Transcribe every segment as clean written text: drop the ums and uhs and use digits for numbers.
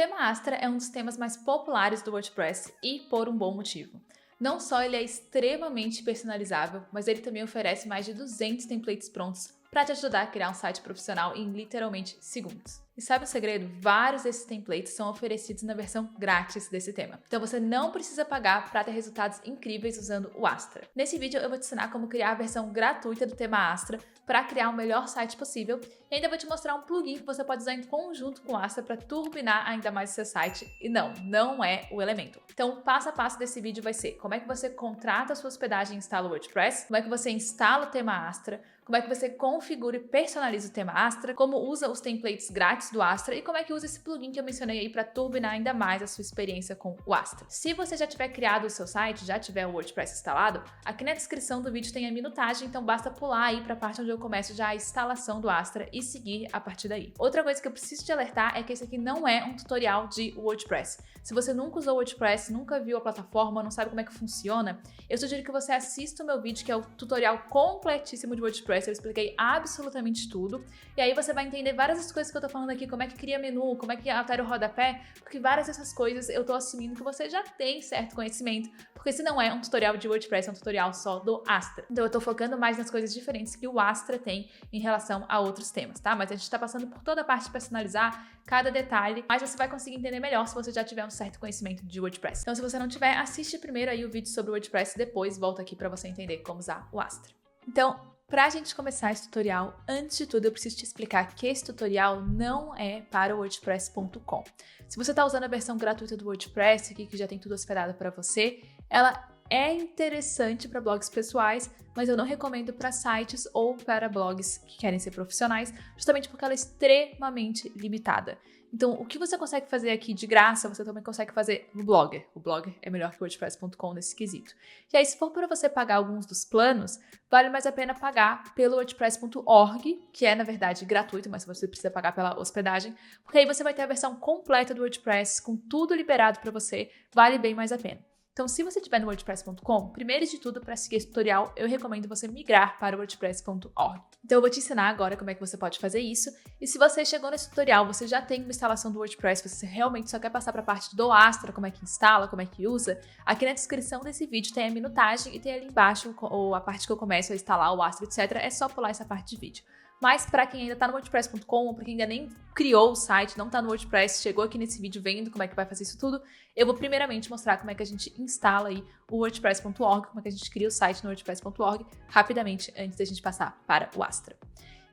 tema Astra é um dos temas mais populares do WordPress e por um bom motivo. Não só ele é extremamente personalizável, mas ele também oferece mais de 200 templates prontos para te ajudar a criar um site profissional em literalmente segundos. E sabe o segredo? Vários desses templates são oferecidos na versão grátis desse tema. Então você não precisa pagar para ter resultados incríveis usando o Astra. Nesse vídeo eu vou te ensinar como criar a versão gratuita do tema Astra para criar o melhor site possível e ainda vou te mostrar um plugin que você pode usar em conjunto com o Astra para turbinar ainda mais o seu site. E não é o Elementor. Então o passo a passo desse vídeo vai ser como é que você contrata a sua hospedagem e instala o WordPress, como é que você instala o tema Astra, como é que você configura e personaliza o tema Astra, como usa os templates grátis do Astra e como é que usa esse plugin que eu mencionei aí para turbinar ainda mais a sua experiência com o Astra. Se você já tiver criado o seu site, já tiver o WordPress instalado, aqui na descrição do vídeo tem a minutagem, então basta pular aí para a parte onde eu começo já a instalação do Astra e seguir a partir daí. Outra coisa que eu preciso te alertar é que esse aqui não é um tutorial de WordPress. Se você nunca usou o WordPress, nunca viu a plataforma, não sabe como é que funciona, eu sugiro que você assista o meu vídeo, que é o tutorial completíssimo de WordPress. Eu expliquei absolutamente tudo. E aí você vai entender várias das coisas que eu tô falando aqui, como é que cria menu, como é que altera o rodapé, porque várias dessas coisas eu tô assumindo que você já tem certo conhecimento, porque se não é um tutorial de WordPress, é um tutorial só do Astra. Então eu tô focando mais nas coisas diferentes que o Astra tem em relação a outros temas, tá? Mas a gente tá passando por toda a parte de personalizar cada detalhe, mas você vai conseguir entender melhor se você já tiver um certo conhecimento de WordPress. Então se você não tiver, assiste primeiro aí o vídeo sobre o WordPress, depois volta aqui para você entender como usar o Astra. Então, para a gente começar esse tutorial, antes de tudo eu preciso te explicar que esse tutorial não é para o WordPress.com. Se você está usando a versão gratuita do WordPress, aqui que já tem tudo hospedado para você, ela é interessante para blogs pessoais, mas eu não recomendo para sites ou para blogs que querem ser profissionais, justamente porque ela é extremamente limitada. Então, o que você consegue fazer aqui de graça, você também consegue fazer no Blogger. O Blogger é melhor que o WordPress.com nesse quesito. E aí, se for para você pagar alguns dos planos, vale mais a pena pagar pelo WordPress.org, que é, na verdade, gratuito, mas você precisa pagar pela hospedagem, porque aí você vai ter a versão completa do WordPress, com tudo liberado para você, vale bem mais a pena. Então, se você estiver no WordPress.com, primeiro de tudo, para seguir esse tutorial, eu recomendo você migrar para o WordPress.org. Então, eu vou te ensinar agora como é que você pode fazer isso. E se você chegou nesse tutorial, você já tem uma instalação do WordPress, você realmente só quer passar para a parte do Astra, como é que instala, como é que usa, aqui na descrição desse vídeo tem a minutagem e tem ali embaixo a parte que eu começo a instalar o Astra, etc. É só pular essa parte de vídeo. Mas para quem ainda está no WordPress.com, ou para quem ainda nem criou o site, não está no WordPress, chegou aqui nesse vídeo vendo como é que vai fazer isso tudo, eu vou primeiramente mostrar como é que a gente instala aí o WordPress.org, como é que a gente cria o site no WordPress.org, rapidamente, antes da gente passar para o Astra.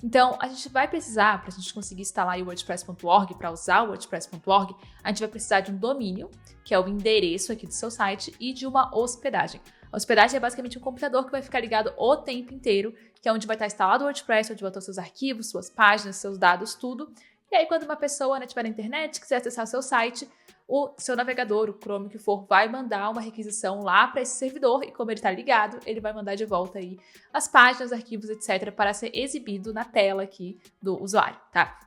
Então, a gente vai precisar, para a gente conseguir instalar aí o WordPress.org, para usar o WordPress.org, a gente vai precisar de um domínio, que é o endereço aqui do seu site, e de uma hospedagem. A hospedagem é basicamente um computador que vai ficar ligado o tempo inteiro, que é onde vai estar instalado o WordPress, onde vão estar os seus arquivos, suas páginas, seus dados, tudo. E aí, quando uma pessoa estiver na internet, quiser acessar o seu site, o seu navegador, o Chrome que for, vai mandar uma requisição lá para esse servidor e como ele está ligado, ele vai mandar de volta aí as páginas, arquivos, etc. para ser exibido na tela aqui do usuário, tá?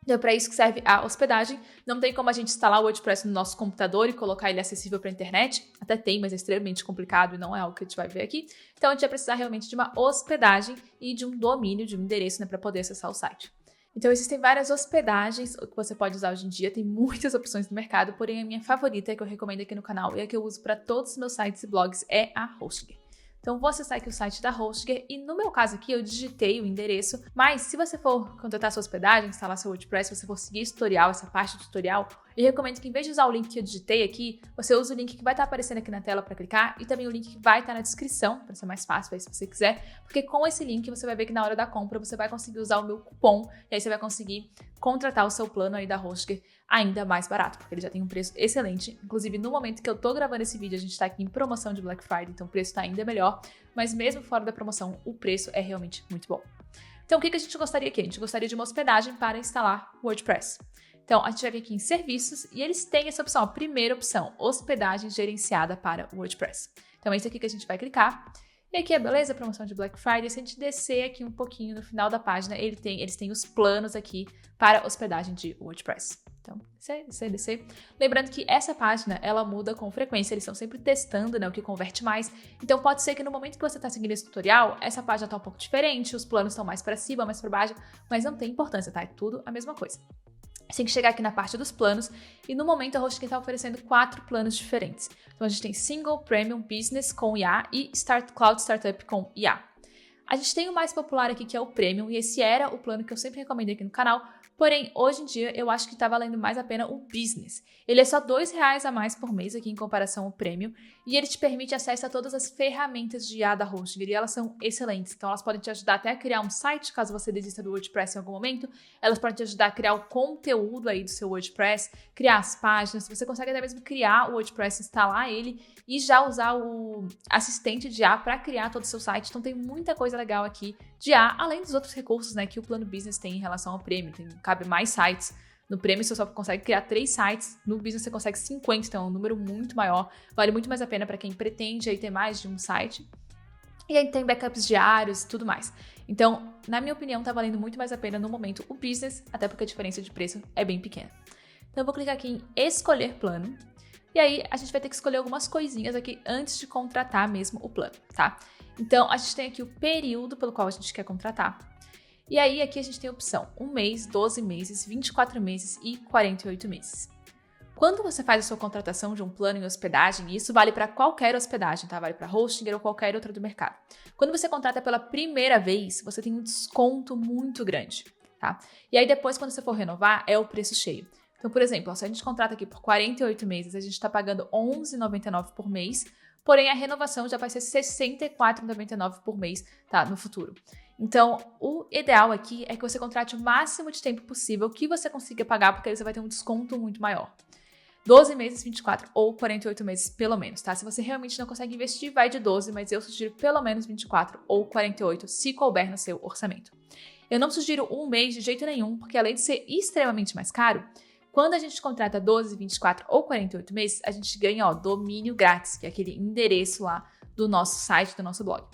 Então, para isso que serve a hospedagem. Não tem como a gente instalar o WordPress no nosso computador e colocar ele acessível para a internet. Até tem, mas é extremamente complicado e não é algo que a gente vai ver aqui. Então, a gente vai precisar realmente de uma hospedagem e de um domínio, de um endereço, né, para poder acessar o site. Então, existem várias hospedagens que você pode usar hoje em dia, tem muitas opções no mercado, porém a minha favorita, que eu recomendo aqui no canal e a que eu uso para todos os meus sites e blogs, é a Hostgator. Então, vou acessar aqui o site da Hostgator e no meu caso aqui eu digitei o endereço, mas se você for contratar sua hospedagem, instalar seu WordPress, se você for seguir esse tutorial, essa parte do tutorial, eu recomendo que em vez de usar o link que eu digitei aqui, você use o link que vai estar aparecendo aqui na tela para clicar e também o link que vai estar na descrição, para ser mais fácil aí se você quiser, porque com esse link você vai ver que na hora da compra você vai conseguir usar o meu cupom e aí você vai conseguir contratar o seu plano aí da Hostgator ainda mais barato, porque ele já tem um preço excelente. Inclusive, no momento que eu tô gravando esse vídeo, a gente tá aqui em promoção de Black Friday, então o preço tá ainda melhor, mas mesmo fora da promoção, o preço é realmente muito bom. Então, o que a gente gostaria aqui? A gente gostaria de uma hospedagem para instalar o WordPress. Então, a gente vai vir aqui em serviços e eles têm essa opção, a primeira opção, hospedagem gerenciada para o WordPress. Então, é isso aqui que a gente vai clicar. E aqui é beleza, promoção de Black Friday. Se a gente descer aqui um pouquinho no final da página, eles têm os planos aqui para hospedagem de WordPress. Então, descer. Lembrando que essa página, ela muda com frequência, eles estão sempre testando, né, o que converte mais. Então, pode ser que no momento que você está seguindo esse tutorial, essa página está um pouco diferente, os planos estão mais para cima, mais para baixo, mas não tem importância, tá? É tudo a mesma coisa. Você tem que chegar aqui na parte dos planos e no momento a Hosting está oferecendo 4 planos diferentes. Então a gente tem Single, Premium, Business com IA e Cloud Startup com IA. A gente tem o mais popular aqui que é o Premium e esse era o plano que eu sempre recomendei aqui no canal, porém hoje em dia eu acho que está valendo mais a pena o Business. Ele é só R$2 a mais por mês aqui em comparação ao Premium e ele te permite acesso a todas as ferramentas de IA da Hosting e elas são excelentes. Então elas podem te ajudar até a criar um site caso você desista do WordPress em algum momento, elas podem te ajudar a criar o conteúdo aí do seu WordPress, criar as páginas, você consegue até mesmo criar o WordPress, instalar ele e já usar o assistente de IA para criar todo o seu site. Então tem muita coisa legal aqui de IA, além dos outros recursos, né, que o plano Business tem em relação ao Premium. Cabe mais sites. No Premium você só consegue criar 3 sites, no Business você consegue 50, então é um número muito maior, vale muito mais a pena para quem pretende aí ter mais de um site. E aí tem backups diários e tudo mais. Então, na minha opinião, tá valendo muito mais a pena no momento o Business, até porque a diferença de preço é bem pequena. Então eu vou clicar aqui em escolher plano, e aí a gente vai ter que escolher algumas coisinhas aqui antes de contratar mesmo o plano, tá? Então a gente tem aqui o período pelo qual a gente quer contratar. E aí aqui a gente tem a opção 1 mês, 12 meses, 24 meses e 48 meses. Quando você faz a sua contratação de um plano em hospedagem, e isso vale para qualquer hospedagem, tá? Vale para Hostinger ou qualquer outra do mercado. Quando você contrata pela primeira vez, você tem um desconto muito grande, tá? E aí depois, quando você for renovar, é o preço cheio. Então, por exemplo, se a gente contrata aqui por 48 meses, a gente está pagando R$11,99 por mês, porém a renovação já vai ser R$64,99 por mês, tá? No futuro. Então, o ideal aqui é que você contrate o máximo de tempo possível que você consiga pagar, porque aí você vai ter um desconto muito maior. 12 meses, 24 ou 48 meses pelo menos, tá? Se você realmente não consegue investir, vai de 12, mas eu sugiro pelo menos 24 ou 48, se couber no seu orçamento. Eu não sugiro 1 mês de jeito nenhum, porque além de ser extremamente mais caro, quando a gente contrata 12, 24 ou 48 meses, a gente ganha, domínio grátis, que é aquele endereço lá do nosso site, do nosso blog.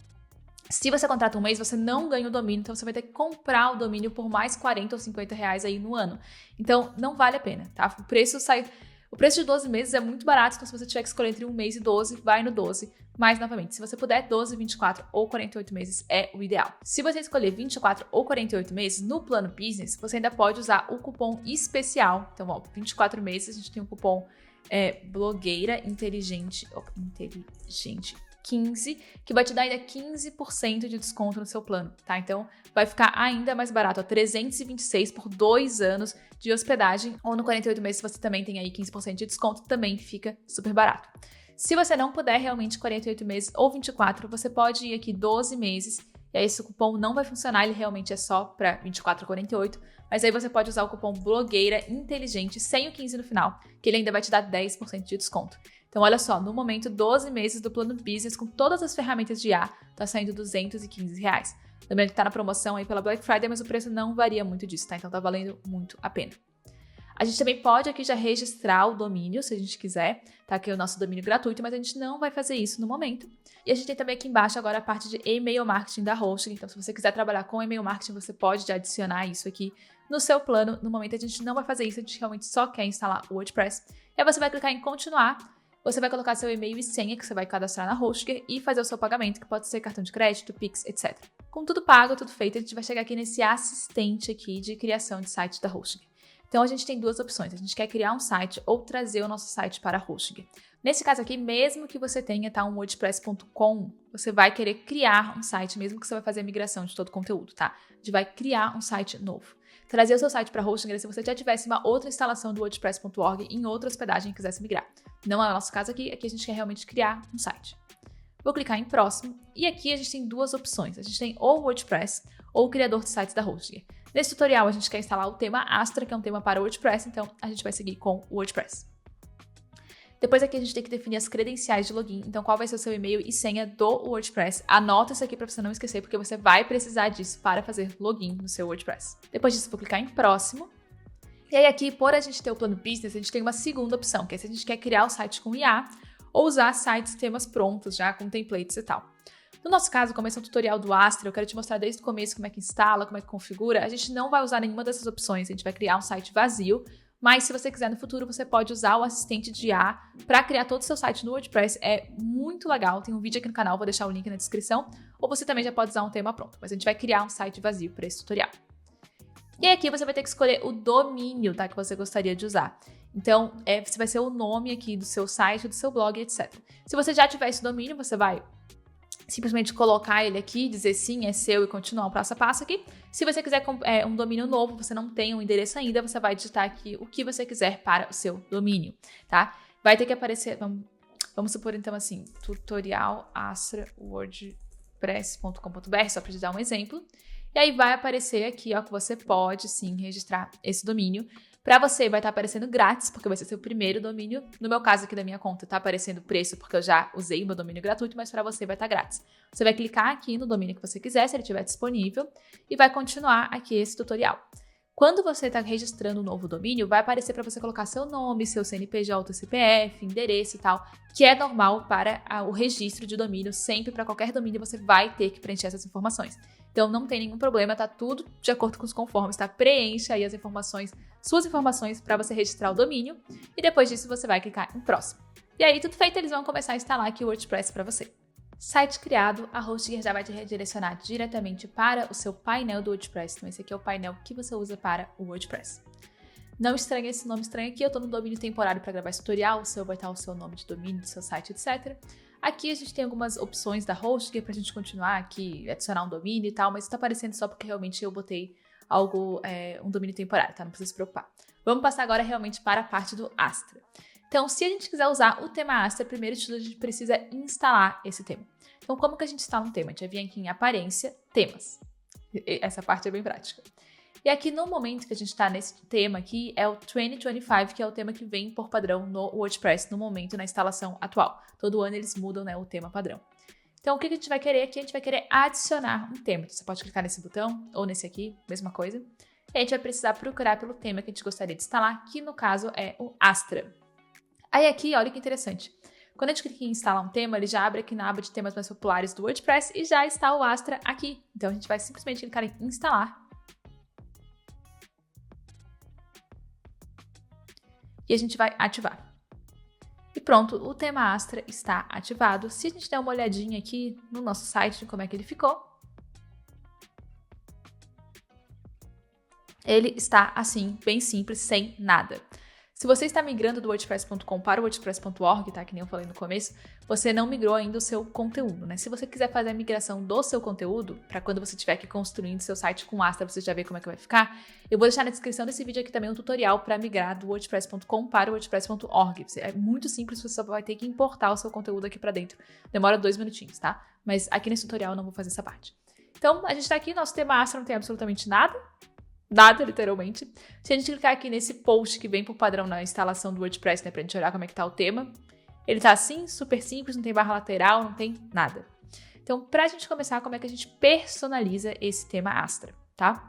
Se você contrata 1 mês, você não ganha o domínio, então você vai ter que comprar o domínio por mais 40 ou 50 reais aí no ano. Então, não vale a pena, tá? O preço de 12 meses é muito barato, então se você tiver que escolher entre 1 mês e 12, vai no 12. Mas, novamente, se você puder, 12, 24 ou 48 meses é o ideal. Se você escolher 24 ou 48 meses no plano Business, você ainda pode usar o cupom especial. Então, 24 meses, a gente tem um cupom blogueira inteligente 15, que vai te dar ainda 15% de desconto no seu plano, tá? Então, vai ficar ainda mais barato, 326 por 2 anos de hospedagem, ou no 48 meses você também tem aí 15% de desconto, também fica super barato. Se você não puder realmente 48 meses ou 24, você pode ir aqui 12 meses, e aí esse cupom não vai funcionar, ele realmente é só para 24 ou 48, mas aí você pode usar o cupom blogueira inteligente sem o 15 no final, que ele ainda vai te dar 10% de desconto. Então, olha só, no momento, 12 meses do plano Business com todas as ferramentas de IA, tá saindo R$215. Lembrando que tá na promoção aí pela Black Friday, mas o preço não varia muito disso, tá? Então tá valendo muito a pena. A gente também pode aqui já registrar o domínio, se a gente quiser, tá? Aqui é o nosso domínio gratuito, mas a gente não vai fazer isso no momento. E a gente tem também aqui embaixo agora a parte de e-mail marketing da Hosting. Então, se você quiser trabalhar com e-mail marketing, você pode já adicionar isso aqui no seu plano. No momento, a gente não vai fazer isso, a gente realmente só quer instalar o WordPress. E aí você vai clicar em continuar. Você vai colocar seu e-mail e senha que você vai cadastrar na Hostgator e fazer o seu pagamento, que pode ser cartão de crédito, Pix, etc. Com tudo pago, tudo feito, a gente vai chegar aqui nesse assistente aqui de criação de site da Hostgator. Então, a gente tem 2 opções. A gente quer criar um site ou trazer o nosso site para a Hostgator. Nesse caso aqui, mesmo que você tenha um WordPress.com, você vai querer criar um site, mesmo que você vai fazer a migração de todo o conteúdo, tá? A gente vai criar um site novo. Trazer o seu site para a Hostgator se você já tivesse uma outra instalação do WordPress.org em outra hospedagem e quisesse migrar. Não é o nosso caso aqui, aqui a gente quer realmente criar um site. Vou clicar em próximo e aqui a gente tem 2 opções. A gente tem ou o WordPress ou o criador de sites da Hostgator. Nesse tutorial a gente quer instalar o tema Astra, que é um tema para o WordPress, então a gente vai seguir com o WordPress. Depois aqui a gente tem que definir as credenciais de login, então qual vai ser o seu e-mail e senha do WordPress. Anota isso aqui para você não esquecer, porque você vai precisar disso para fazer login no seu WordPress. Depois disso, vou clicar em próximo. E aí aqui, por a gente ter o plano Business, a gente tem uma segunda opção, que é se a gente quer criar o site com IA ou usar sites e temas prontos já, com templates e tal. No nosso caso, como esse é um tutorial do Astra, eu quero te mostrar desde o começo como é que instala, como é que configura. A gente não vai usar nenhuma dessas opções, a gente vai criar um site vazio, mas se você quiser no futuro, você pode usar o assistente de IA para criar todo o seu site no WordPress. É muito legal, tem um vídeo aqui no canal, vou deixar o link na descrição, ou você também já pode usar um tema pronto, mas a gente vai criar um site vazio para esse tutorial. E aí aqui você vai ter que escolher o domínio, tá, que você gostaria de usar. Então, você vai ser o nome aqui do seu site, do seu blog, etc. Se você já tiver esse domínio, você vai simplesmente colocar ele aqui, dizer sim, é seu e continuar o passo a passo aqui. Se você quiser um domínio novo, você não tem um endereço ainda, você vai digitar aqui o que você quiser para o seu domínio, tá? Vai ter que aparecer, vamos supor então assim, tutorial Astra wordpress.com.br, só para te dar um exemplo. E aí vai aparecer aqui, ó, que você pode sim registrar esse domínio. Para você vai estar aparecendo grátis, porque vai ser seu primeiro domínio. No meu caso aqui da minha conta, tá aparecendo preço, porque eu já usei meu domínio gratuito, mas para você vai estar grátis. Você vai clicar aqui no domínio que você quiser, se ele estiver disponível, e vai continuar aqui esse tutorial. Quando você está registrando um novo domínio, vai aparecer para você colocar seu nome, seu CNPJ, CPF, endereço e tal, que é normal para o registro de domínio. Sempre para qualquer domínio você vai ter que preencher essas informações. Então não tem nenhum problema, tá tudo de acordo com os conformes, tá? Preencha aí as informações, suas informações para você registrar o domínio e depois disso você vai clicar em próximo. E aí tudo feito, eles vão começar a instalar aqui o WordPress para você. Site criado, a Hostinger já vai te redirecionar diretamente para o seu painel do WordPress. Então esse aqui é o painel que você usa para o WordPress. Não estranhe esse nome estranho aqui, eu estou no domínio temporário para gravar esse tutorial, o seu vai estar o seu nome de domínio, do seu site, etc. Aqui a gente tem algumas opções da Hostinger para a gente continuar aqui, adicionar um domínio e tal, mas está aparecendo só porque realmente eu botei um domínio temporário, tá? Não precisa se preocupar. Vamos passar agora realmente para a parte do Astra. Então, se a gente quiser usar o tema Astra, primeiro de tudo a gente precisa instalar esse tema. Então, como que a gente instala um tema? A gente vai vir aqui em Aparência, Temas. Essa parte é bem prática. E aqui no momento que a gente está nesse tema aqui, é o 2025, que é o tema que vem por padrão no WordPress no momento, na instalação atual. Todo ano eles mudam, né, o tema padrão. Então, o que a gente vai querer aqui? A gente vai querer adicionar um tema. Você pode clicar nesse botão ou nesse aqui, mesma coisa. E a gente vai precisar procurar pelo tema que a gente gostaria de instalar, que no caso é o Astra. Aí aqui, olha que interessante. Quando a gente clica em instalar um tema, ele já abre aqui na aba de temas mais populares do WordPress e já está o Astra aqui. Então, a gente vai simplesmente clicar em instalar. E a gente vai ativar. E pronto, o tema Astra está ativado. Se a gente der uma olhadinha aqui no nosso site de como é que ele ficou, ele está assim, bem simples, sem nada. Se você está migrando do WordPress.com para o WordPress.org, tá? Que nem eu falei no começo, você não migrou ainda o seu conteúdo, né? Se você quiser fazer a migração do seu conteúdo, para quando você estiver aqui construindo seu site com Astra, você já vê como é que vai ficar, eu vou deixar na descrição desse vídeo aqui também um tutorial para migrar do WordPress.com para o WordPress.org. É muito simples, você só vai ter que importar o seu conteúdo aqui para dentro. Demora 2 minutinhos, tá? Mas aqui nesse tutorial eu não vou fazer essa parte. Então, a gente está aqui, nosso tema Astra não tem absolutamente nada. Nada, literalmente. Se a gente clicar aqui nesse post que vem por padrão na instalação do WordPress, né, pra gente olhar como é que tá o tema, ele tá assim, super simples, não tem barra lateral, não tem nada. Então, pra gente começar, como é que a gente personaliza esse tema Astra, tá?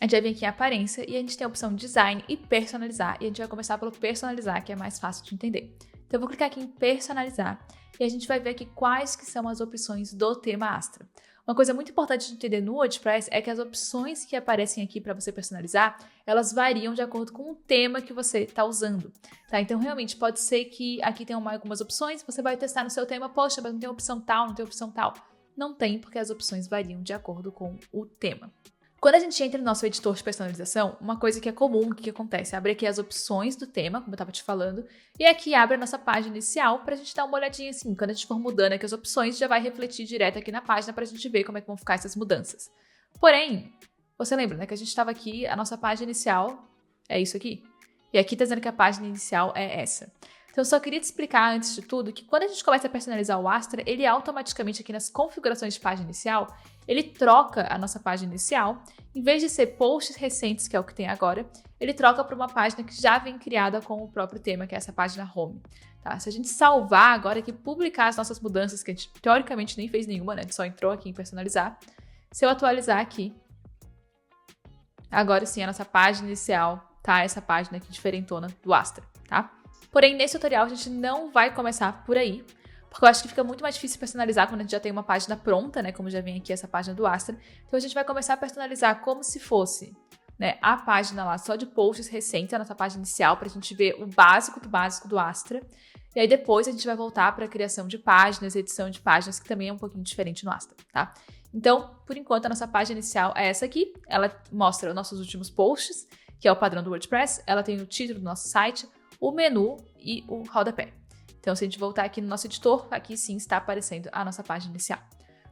A gente vai vir aqui em Aparência e a gente tem a opção Design e Personalizar, e a gente vai começar pelo Personalizar, que é mais fácil de entender. Então, eu vou clicar aqui em Personalizar e a gente vai ver aqui quais que são as opções do tema Astra. Uma coisa muito importante de entender no WordPress é que as opções que aparecem aqui para você personalizar, elas variam de acordo com o tema que você está usando, tá? Então, realmente, pode ser que aqui tenham algumas opções, você vai testar no seu tema, poxa, mas não tem opção tal, não tem opção tal. Não tem, porque as opções variam de acordo com o tema. Quando a gente entra no nosso editor de personalização, uma coisa que é comum, que acontece? Abre aqui as opções do tema, como eu estava te falando, e aqui abre a nossa página inicial para a gente dar uma olhadinha assim. Quando a gente for mudando aqui as opções, já vai refletir direto aqui na página para a gente ver como é que vão ficar essas mudanças. Porém, você lembra, né, que a gente estava aqui, a nossa página inicial é isso aqui. E aqui está dizendo que a página inicial é essa. Então, eu só queria te explicar, antes de tudo, que quando a gente começa a personalizar o Astra, ele automaticamente aqui nas configurações de página inicial, ele troca a nossa página inicial, em vez de ser posts recentes, que é o que tem agora, ele troca para uma página que já vem criada com o próprio tema, que é essa página home. Tá? Se a gente salvar agora aqui, publicar as nossas mudanças, que a gente teoricamente nem fez nenhuma, né? A gente só entrou aqui em personalizar. Se eu atualizar aqui, agora sim a nossa página inicial tá essa página aqui diferentona do Astra, tá? Porém, nesse tutorial a gente não vai começar por aí, porque eu acho que fica muito mais difícil personalizar quando a gente já tem uma página pronta, né? Como já vem aqui essa página do Astra. Então a gente vai começar a personalizar como se fosse né, a página lá só de posts recentes, a nossa página inicial, para a gente ver o básico do Astra. E aí depois a gente vai voltar para a criação de páginas, edição de páginas, que também é um pouquinho diferente no Astra, tá? Então, por enquanto, a nossa página inicial é essa aqui. Ela mostra os nossos últimos posts, que é o padrão do WordPress. Ela tem o título do nosso site, o menu e o rodapé. Então, se a gente voltar aqui no nosso editor, aqui sim está aparecendo a nossa página inicial.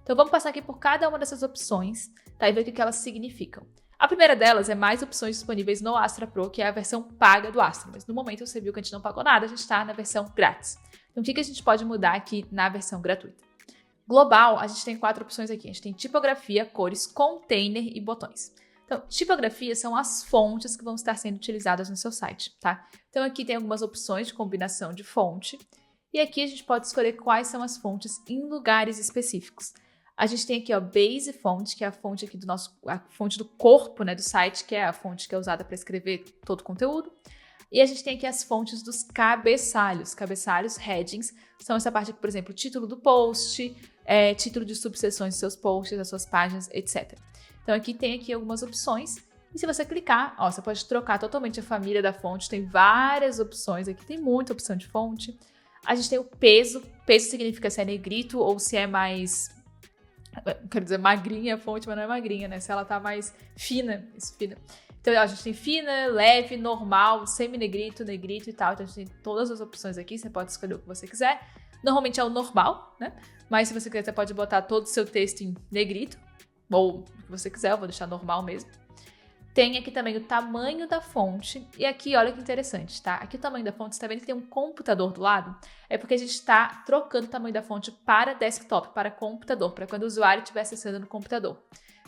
Então, vamos passar aqui por cada uma dessas opções, tá? E ver o que elas significam. A primeira delas é mais opções disponíveis no Astra Pro, que é a versão paga do Astra. Mas no momento você viu que a gente não pagou nada, a gente está na versão grátis. Então, o que a gente pode mudar aqui na versão gratuita? Global, a gente tem 4 opções aqui. A gente tem tipografia, cores, container e botões. Então, tipografia são as fontes que vão estar sendo utilizadas no seu site, tá? Então, aqui tem algumas opções de combinação de fonte. E aqui a gente pode escolher quais são as fontes em lugares específicos. A gente tem aqui, ó, Base Font, que é a fonte aqui a fonte do corpo, né, do site, que é a fonte que é usada para escrever todo o conteúdo. E a gente tem aqui as fontes dos cabeçalhos. Cabeçalhos, headings, são essa parte aqui, por exemplo, título do post, título de subseções dos seus posts, das suas páginas, etc. Então aqui tem aqui algumas opções. E se você clicar, ó, você pode trocar totalmente a família da fonte. Tem várias opções aqui, tem muita opção de fonte. A gente tem o peso. Peso significa se é negrito ou se é mais... Quero dizer, magrinha a fonte, mas não é magrinha, né? Se ela tá mais fina, isso, fina. Então, ó, a gente tem fina, leve, normal, semi-negrito, negrito e tal. Então, a gente tem todas as opções aqui, você pode escolher o que você quiser. Normalmente é o normal, né? Mas se você quiser, você pode botar todo o seu texto em negrito, ou o que você quiser, eu vou deixar normal mesmo. Tem aqui também o tamanho da fonte. E aqui, olha que interessante, tá? Aqui o tamanho da fonte, você tá vendo que tem um computador do lado? É porque a gente está trocando o tamanho da fonte para desktop, para computador, para quando o usuário estiver acessando no computador.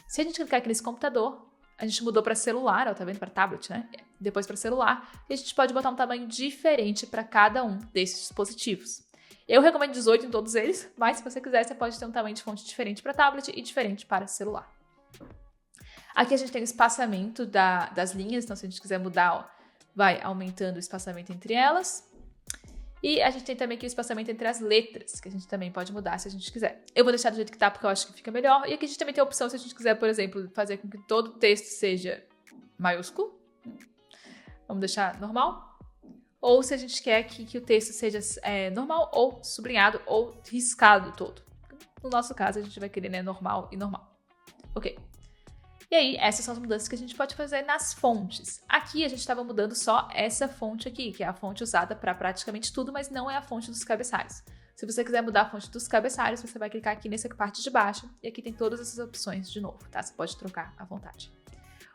Se a gente clicar aqui nesse computador, a gente mudou para celular, ó, tá vendo? Para tablet, né? Depois para celular. E a gente pode botar um tamanho diferente para cada um desses dispositivos. Eu recomendo 18 em todos eles, mas se você quiser, você pode ter um tamanho de fonte diferente para tablet e diferente para celular. Aqui a gente tem o espaçamento das linhas, então se a gente quiser mudar, ó, vai aumentando o espaçamento entre elas. E a gente tem também aqui o espaçamento entre as letras, que a gente também pode mudar se a gente quiser. Eu vou deixar do jeito que tá, porque eu acho que fica melhor. E aqui a gente também tem a opção, se a gente quiser, por exemplo, fazer com que todo o texto seja maiúsculo. Vamos deixar normal. Ou se a gente quer que o texto seja normal, ou sublinhado, ou riscado todo. No nosso caso, a gente vai querer, né, normal e normal. Ok. E aí, essas são as mudanças que a gente pode fazer nas fontes. Aqui a gente estava mudando só essa fonte aqui, que é a fonte usada para praticamente tudo, mas não é a fonte dos cabeçalhos. Se você quiser mudar a fonte dos cabeçalhos, você vai clicar aqui nessa parte de baixo, e aqui tem todas essas opções de novo, tá? Você pode trocar à vontade.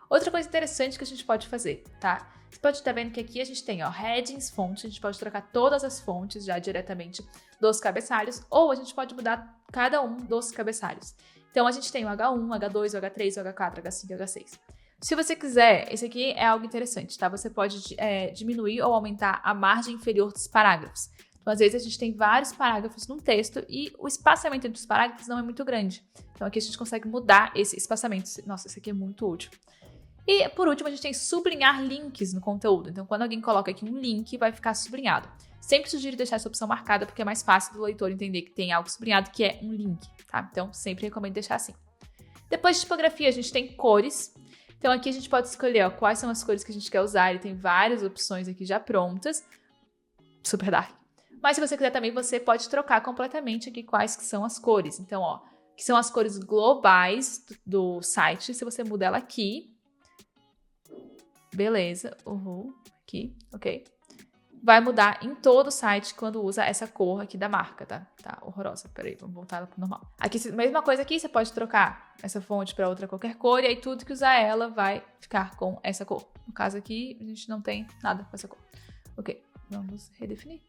Outra coisa interessante que a gente pode fazer, tá? Você pode estar vendo que aqui a gente tem, ó, headings, fontes, a gente pode trocar todas as fontes já diretamente dos cabeçalhos, ou a gente pode mudar cada um dos cabeçalhos. Então, a gente tem o H1, o H2, o H3, o H4, o H5 e o H6. Se você quiser, esse aqui é algo interessante, tá? Você pode diminuir ou aumentar a margem inferior dos parágrafos. Então, às vezes, a gente tem vários parágrafos num texto e o espaçamento entre os parágrafos não é muito grande. Então, aqui a gente consegue mudar esse espaçamento. Nossa, esse aqui é muito útil. E, por último, a gente tem sublinhar links no conteúdo. Então, quando alguém coloca aqui um link, vai ficar sublinhado. Sempre sugiro deixar essa opção marcada, porque é mais fácil do leitor entender que tem algo sublinhado, que é um link, tá? Então, sempre recomendo deixar assim. Depois de tipografia, a gente tem cores. Então, aqui a gente pode escolher, ó, quais são as cores que a gente quer usar. Ele tem várias opções aqui já prontas. Super dark. Mas, se você quiser também, você pode trocar completamente aqui quais que são as cores. Então, ó, que são as cores globais do site. Se você muda ela aqui. Beleza. Aqui, ok. Vai mudar em todo o site quando usa essa cor aqui da marca, tá? Tá horrorosa. Peraí, vamos voltar ela pro normal. Aqui, mesma coisa aqui, você pode trocar essa fonte para outra qualquer cor, e aí tudo que usar ela vai ficar com essa cor. No caso aqui, a gente não tem nada com essa cor. Ok, vamos redefinir.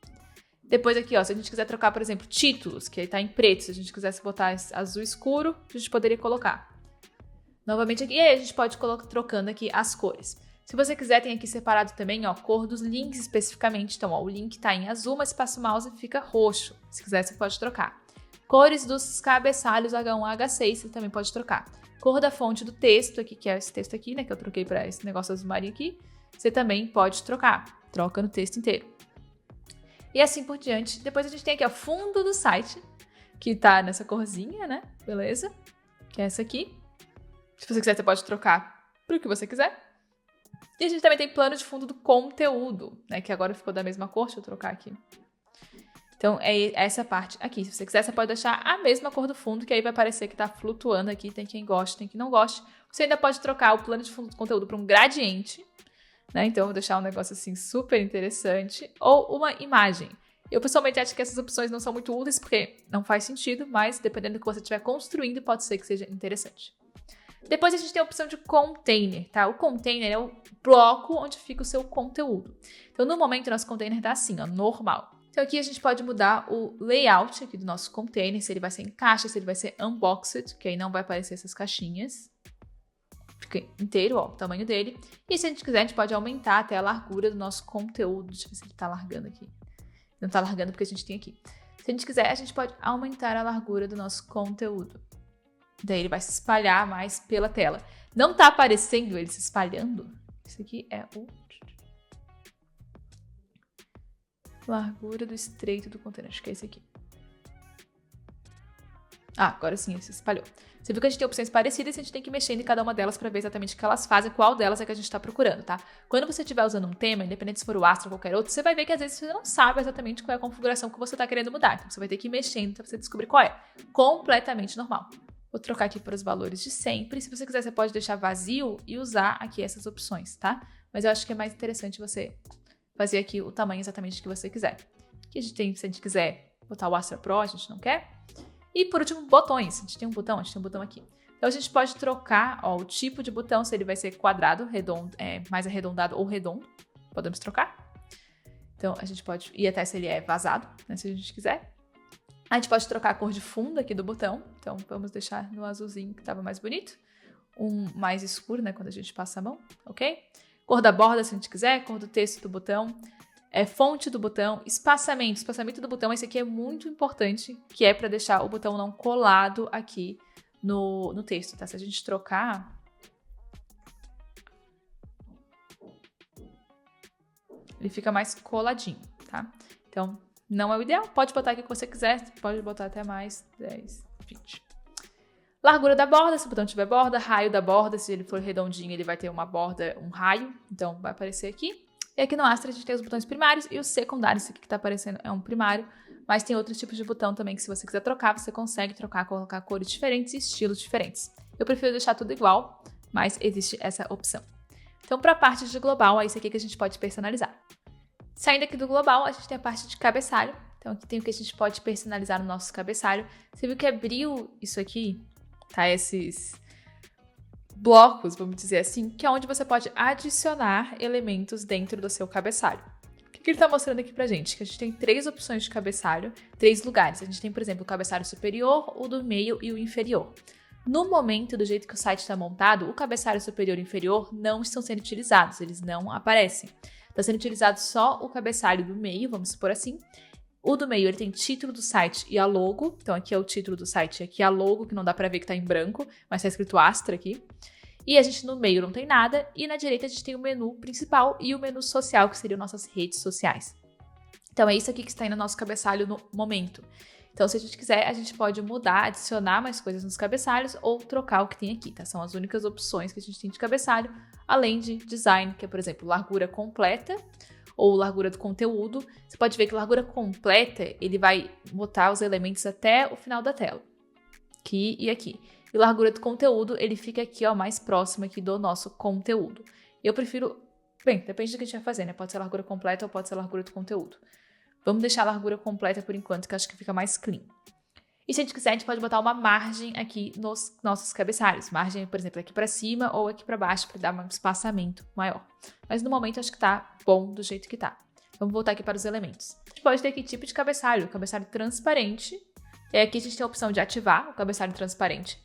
Depois aqui, ó, se a gente quiser trocar, por exemplo, títulos, que aí tá em preto, se a gente quisesse botar azul escuro, a gente poderia colocar. Novamente aqui, e aí a gente pode trocando aqui as cores. Se você quiser, tem aqui separado também, ó, cor dos links especificamente. Então, ó, o link tá em azul, mas passa o mouse e fica roxo. Se quiser, você pode trocar. Cores dos cabeçalhos H1 a H6, você também pode trocar. Cor da fonte do texto aqui, que é esse texto aqui, né, que eu troquei para esse negócio azul marinho aqui, você também pode trocar. Troca no texto inteiro. E assim por diante. Depois a gente tem aqui, ó, fundo do site, que tá nessa corzinha, né, beleza? Que é essa aqui. Se você quiser, você pode trocar pro que você quiser. E a gente também tem plano de fundo do conteúdo, né? Que agora ficou da mesma cor, deixa eu trocar aqui. Então, é essa parte aqui. Se você quiser, você pode deixar a mesma cor do fundo, que aí vai parecer que tá flutuando aqui. Tem quem goste, tem quem não goste. Você ainda pode trocar o plano de fundo do conteúdo para um gradiente, né? Então, eu vou deixar um negócio assim super interessante. Ou uma imagem. Eu, pessoalmente, acho que essas opções não são muito úteis, porque não faz sentido, mas dependendo do que você estiver construindo, pode ser que seja interessante. Depois a gente tem a opção de container, tá? O container é o bloco onde fica o seu conteúdo. Então, no momento, o nosso container tá assim, ó, normal. Então, aqui a gente pode mudar o layout aqui do nosso container, se ele vai ser em caixa, se ele vai ser unboxed, que aí não vai aparecer essas caixinhas. Fica inteiro, ó, o tamanho dele. E se a gente quiser, a gente pode aumentar até a largura do nosso conteúdo. Deixa eu ver se ele tá largando aqui. Não tá largando porque a gente tem aqui. Se a gente quiser, a gente pode aumentar a largura do nosso conteúdo. Daí ele vai se espalhar mais pela tela. Não tá aparecendo ele se espalhando? Isso aqui é o... largura do estreito do container. Acho que é esse aqui. Ah, agora sim, ele se espalhou. Você viu que a gente tem opções parecidas e a gente tem que mexer em cada uma delas para ver exatamente o que elas fazem, qual delas é que a gente está procurando, tá? Quando você estiver usando um tema, independente se for o Astra ou qualquer outro, você vai ver que às vezes você não sabe exatamente qual é a configuração que você está querendo mudar. Então você vai ter que ir mexendo para você descobrir qual é. Completamente normal. Vou trocar aqui para os valores de sempre. Se você quiser, você pode deixar vazio e usar aqui essas opções, tá? Mas eu acho que é mais interessante você fazer aqui o tamanho exatamente que você quiser. Aqui a gente tem, se a gente quiser botar o Astra Pro, a gente não quer. E por último, botões. A gente tem um botão, a gente tem um botão aqui. Então a gente pode trocar, ó, o tipo de botão, se ele vai ser quadrado, redondo, mais arredondado ou redondo. Podemos trocar. Então a gente pode ir até se ele é vazado, né, se a gente quiser. A gente pode trocar a cor de fundo aqui do botão. Então vamos deixar no azulzinho que estava mais bonito. Um mais escuro, né, quando a gente passa a mão, ok? Cor da borda, se a gente quiser, cor do texto do botão. Fonte do botão, espaçamento. Espaçamento do botão, esse aqui é muito importante, que é para deixar o botão não colado aqui no texto, tá? Se a gente trocar... ele fica mais coladinho, tá? Então, não é o ideal. Pode botar aqui o que você quiser, pode botar até mais 10, 20. Largura da borda, se o botão tiver borda. Raio da borda, se ele for redondinho, ele vai ter uma borda, um raio. Então, vai aparecer aqui. E aqui no Astra a gente tem os botões primários e os secundários. Esse aqui que tá aparecendo é um primário, mas tem outros tipos de botão também que se você quiser trocar, você consegue trocar, colocar cores diferentes e estilos diferentes. Eu prefiro deixar tudo igual, mas existe essa opção. Então, para a parte de global, é isso aqui que a gente pode personalizar. Saindo aqui do global, a gente tem a parte de cabeçalho. Então, aqui tem o que a gente pode personalizar no nosso cabeçalho. Você viu que abriu isso aqui, tá? Esses blocos, vamos dizer assim, que é onde você pode adicionar elementos dentro do seu cabeçalho. O que ele está mostrando aqui pra gente? Que a gente tem 3 opções de cabeçalho, 3 lugares. A gente tem, por exemplo, o cabeçalho superior, o do meio e o inferior. No momento, do jeito que o site está montado, o cabeçalho superior e inferior não estão sendo utilizados, eles não aparecem. Está sendo utilizado só o cabeçalho do meio, vamos supor assim. O do meio, ele tem título do site e a logo. Então, aqui é o título do site, aqui é a logo, que não dá pra ver que tá em branco, mas tá escrito Astra aqui. E a gente no meio não tem nada. E na direita a gente tem o menu principal e o menu social, que seriam nossas redes sociais. Então, é isso aqui que está aí no nosso cabeçalho no momento. Então, se a gente quiser, a gente pode mudar, adicionar mais coisas nos cabeçalhos ou trocar o que tem aqui, tá? São as únicas opções que a gente tem de cabeçalho, além de design, que é, por exemplo, largura completa, ou largura do conteúdo. Você pode ver que largura completa, ele vai botar os elementos até o final da tela. Aqui e aqui. E largura do conteúdo, ele fica aqui, ó, mais próximo aqui do nosso conteúdo. Eu prefiro... Bem, depende do que a gente vai fazer, né? Pode ser largura completa ou pode ser largura do conteúdo. Vamos deixar a largura completa por enquanto, que eu acho que fica mais clean. E se a gente quiser, a gente pode botar uma margem aqui nos nossos cabeçalhos. Margem, por exemplo, aqui para cima ou aqui para baixo, para dar um espaçamento maior. Mas no momento, acho que tá bom do jeito que tá. Vamos voltar aqui para os elementos. A gente pode ter aqui tipo de cabeçalho. Cabeçalho transparente. E aqui a gente tem a opção de ativar o cabeçalho transparente.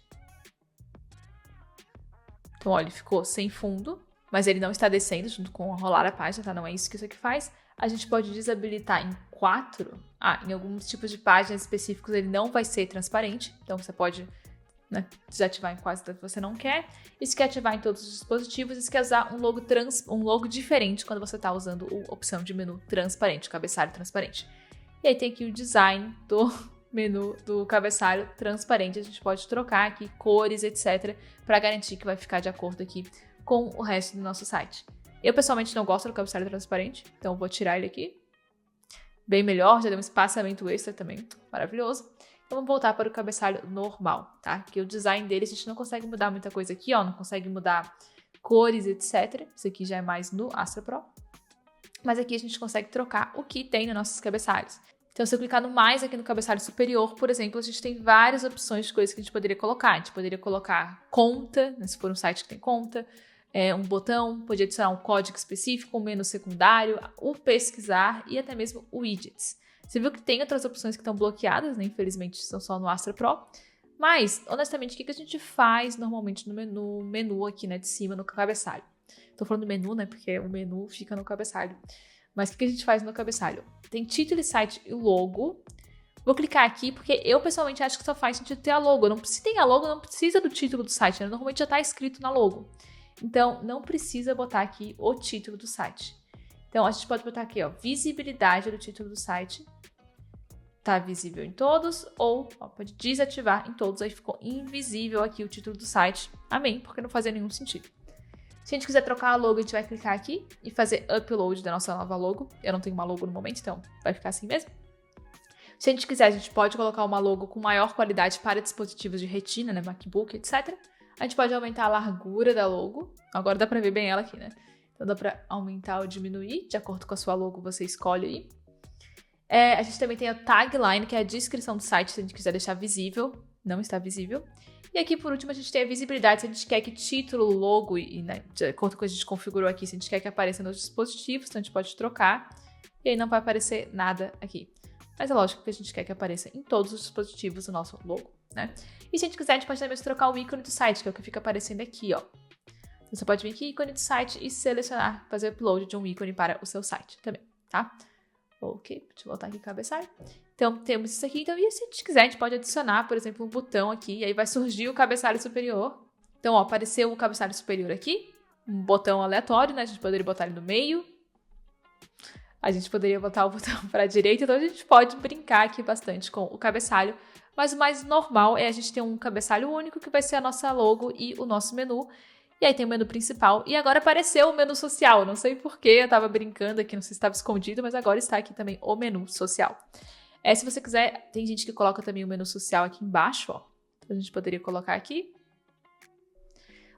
Então, olha, ele ficou sem fundo, mas ele não está descendo junto com rolar a página, tá? Não é isso que aqui faz. A gente pode desabilitar em 4. Em alguns tipos de páginas específicos ele não vai ser transparente. Então você pode, né, desativar em quase que você não quer. E se quer ativar em todos os dispositivos, e se quer usar um logo diferente quando você está usando a opção de menu transparente, cabeçalho transparente. E aí tem aqui o design do menu do cabeçalho transparente. A gente pode trocar aqui cores, etc. para garantir que vai ficar de acordo aqui com o resto do nosso site. Eu, pessoalmente, não gosto do cabeçalho transparente, então vou tirar ele aqui. Bem melhor, já deu um espaçamento extra também, maravilhoso. Então, vamos voltar para o cabeçalho normal, tá? Que o design dele, a gente não consegue mudar muita coisa aqui, ó. Não consegue mudar cores, etc. Isso aqui já é mais no Astra Pro. Mas aqui a gente consegue trocar o que tem nos nossos cabeçalhos. Então, se eu clicar no mais aqui no cabeçalho superior, por exemplo, a gente tem várias opções de coisas que a gente poderia colocar. A gente poderia colocar conta, né, se for um site que tem conta, um botão, podia adicionar um código específico, um menu secundário, o pesquisar e até mesmo o widgets. Você viu que tem outras opções que estão bloqueadas, né? Infelizmente são só no Astra Pro. Mas, honestamente, o que a gente faz normalmente no menu aqui, né, de cima, no cabeçalho? Tô falando menu, né, porque o menu fica no cabeçalho. Mas o que a gente faz no cabeçalho? Tem título, site e logo. Vou clicar aqui porque eu pessoalmente acho que só faz sentido ter a logo. Se tem a logo, não precisa do título do site, né? Normalmente já está escrito na logo. Então, não precisa botar aqui o título do site. Então, a gente pode botar aqui, ó, visibilidade do título do site. Tá visível em todos, ou pode desativar em todos. Aí ficou invisível aqui o título do site. Amém, porque não fazia nenhum sentido. Se a gente quiser trocar a logo, a gente vai clicar aqui e fazer upload da nossa nova logo. Eu não tenho uma logo no momento, então vai ficar assim mesmo. Se a gente quiser, a gente pode colocar uma logo com maior qualidade para dispositivos de retina, né, MacBook, etc. A gente pode aumentar a largura da logo. Agora dá pra ver bem ela aqui, né? Então dá pra aumentar ou diminuir, de acordo com a sua logo, você escolhe aí. A gente também tem a tagline, que é a descrição do site, se a gente quiser deixar visível. Não está visível. E aqui, por último, a gente tem a visibilidade, se a gente quer que título, logo, né, de acordo com o que a gente configurou aqui, se a gente quer que apareça nos dispositivos, então a gente pode trocar. E aí não vai aparecer nada aqui. Mas é lógico que a gente quer que apareça em todos os dispositivos o nosso logo, né? E se a gente quiser, a gente pode também trocar o ícone do site, que é o que fica aparecendo aqui, ó. Então, você pode vir aqui, ícone do site, e selecionar, fazer upload de um ícone para o seu site também, tá? Ok, deixa eu voltar aqui cabeçalho. Então, temos isso aqui. Então, e se a gente quiser, a gente pode adicionar, por exemplo, um botão aqui, e aí vai surgir o cabeçalho superior. Então, ó, apareceu o cabeçalho superior aqui, um botão aleatório, né? A gente poderia botar ele no meio. A gente poderia botar o botão para a direita, então a gente pode brincar aqui bastante com o cabeçalho. Mas o mais normal é a gente ter um cabeçalho único, que vai ser a nossa logo e o nosso menu. E aí tem o menu principal. E agora apareceu o menu social. Não sei porquê, eu tava brincando aqui, não sei se estava escondido, mas agora está aqui também o menu social. Se você quiser, tem gente que coloca também o menu social aqui embaixo, ó. Então a gente poderia colocar aqui.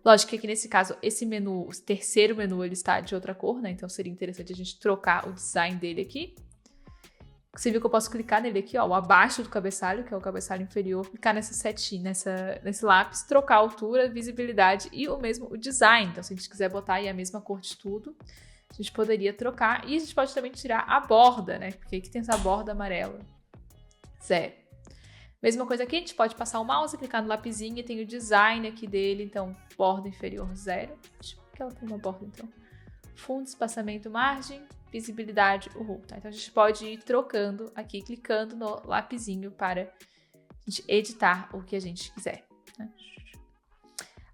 Lógico que aqui nesse caso, esse menu, o terceiro menu, ele está de outra cor, né? Então seria interessante a gente trocar o design dele aqui. Você viu que eu posso clicar nele aqui, ó, o abaixo do cabeçalho, que é o cabeçalho inferior, clicar nessa setinha, nesse lápis, trocar a altura, visibilidade e o design. Então, se a gente quiser botar aí a mesma cor de tudo, a gente poderia trocar. E a gente pode também tirar a borda, né? Porque aqui tem essa borda amarela. 0. Mesma coisa aqui, a gente pode passar o mouse, clicar no lapisinho e tem o design aqui dele. Então, borda inferior 0. Deixa eu ver que ela tem uma borda, então. Fundo, espaçamento, margem, visibilidade, o RAW, tá? Então, a gente pode ir trocando aqui, clicando no lapisinho para a gente editar o que a gente quiser, né?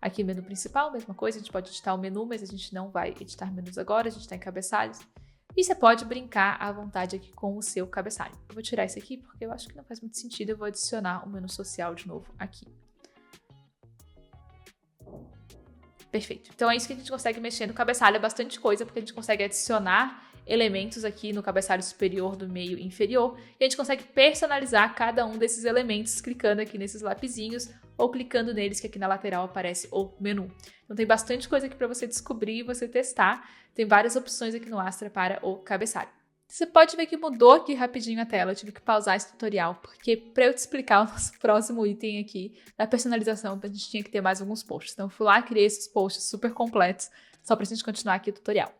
Aqui, menu principal, mesma coisa, a gente pode editar o menu, mas a gente não vai editar menus agora, a gente está em cabeçalhos. E você pode brincar à vontade aqui com o seu cabeçalho. Eu vou tirar esse aqui porque eu acho que não faz muito sentido, eu vou adicionar o menu social de novo aqui. Perfeito. Então é isso que a gente consegue mexer no cabeçalho, é bastante coisa, porque a gente consegue adicionar elementos aqui no cabeçalho superior, do meio e inferior, e a gente consegue personalizar cada um desses elementos clicando aqui nesses lapisinhos ou clicando neles, que aqui na lateral aparece o menu. Então tem bastante coisa aqui para você descobrir e você testar. Tem várias opções aqui no Astra para o cabeçalho. Você pode ver que mudou aqui rapidinho a tela, eu tive que pausar esse tutorial, porque para eu te explicar o nosso próximo item aqui da personalização, a gente tinha que ter mais alguns posts. Então eu fui lá, criei esses posts super completos, só para a gente continuar aqui o tutorial.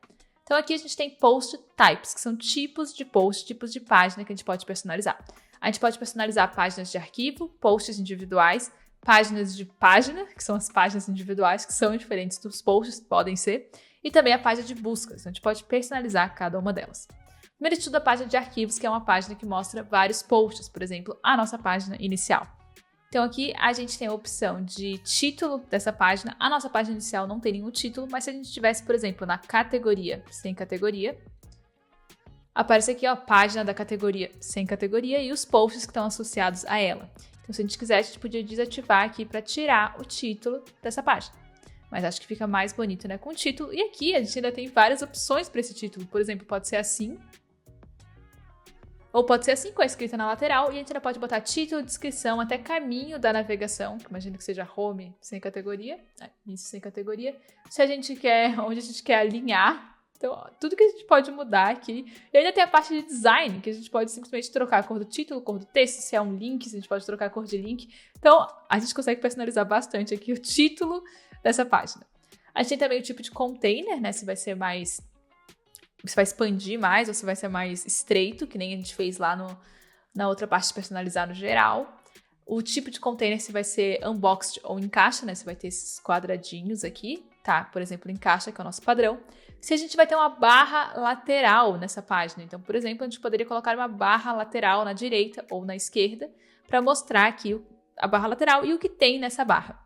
Então aqui a gente tem post types, que são tipos de post, tipos de página que a gente pode personalizar. A gente pode personalizar páginas de arquivo, posts individuais, páginas de página, que são as páginas individuais, que são diferentes dos posts, podem ser, e também a página de buscas, então a gente pode personalizar cada uma delas. Primeiro de tudo, a página de arquivos, que é uma página que mostra vários posts, por exemplo, a nossa página inicial. Então aqui a gente tem a opção de título dessa página. A nossa página inicial não tem nenhum título, mas se a gente tivesse, por exemplo, na categoria, sem categoria, aparece aqui, ó, a página da categoria sem categoria e os posts que estão associados a ela. Então se a gente quiser, a gente podia desativar aqui para tirar o título dessa página. mas acho que fica mais bonito, né, com o título. E aqui a gente ainda tem várias opções para esse título. Por exemplo, pode ser assim, ou pode ser assim, com a escrita na lateral, e a gente ainda pode botar título, descrição, até caminho da navegação, que imagino que seja home sem categoria, isso sem categoria. Se a gente quer, onde a gente quer alinhar, então ó, tudo que a gente pode mudar aqui. E ainda tem a parte de design, que a gente pode simplesmente trocar a cor do título, cor do texto, se é um link, se a gente pode trocar a cor de link. Então a gente consegue personalizar bastante aqui o título dessa página. A gente tem também o tipo de container, né, se vai ser mais... Você vai expandir mais ou se vai ser mais estreito, que nem a gente fez lá na outra parte de personalizar no geral. O tipo de container se vai ser unboxed ou em caixa, né? Você vai ter esses quadradinhos aqui, tá? Por exemplo, em caixa, que é o nosso padrão. Se a gente vai ter uma barra lateral nessa página. Então, por exemplo, a gente poderia colocar uma barra lateral na direita ou na esquerda para mostrar aqui a barra lateral e o que tem nessa barra.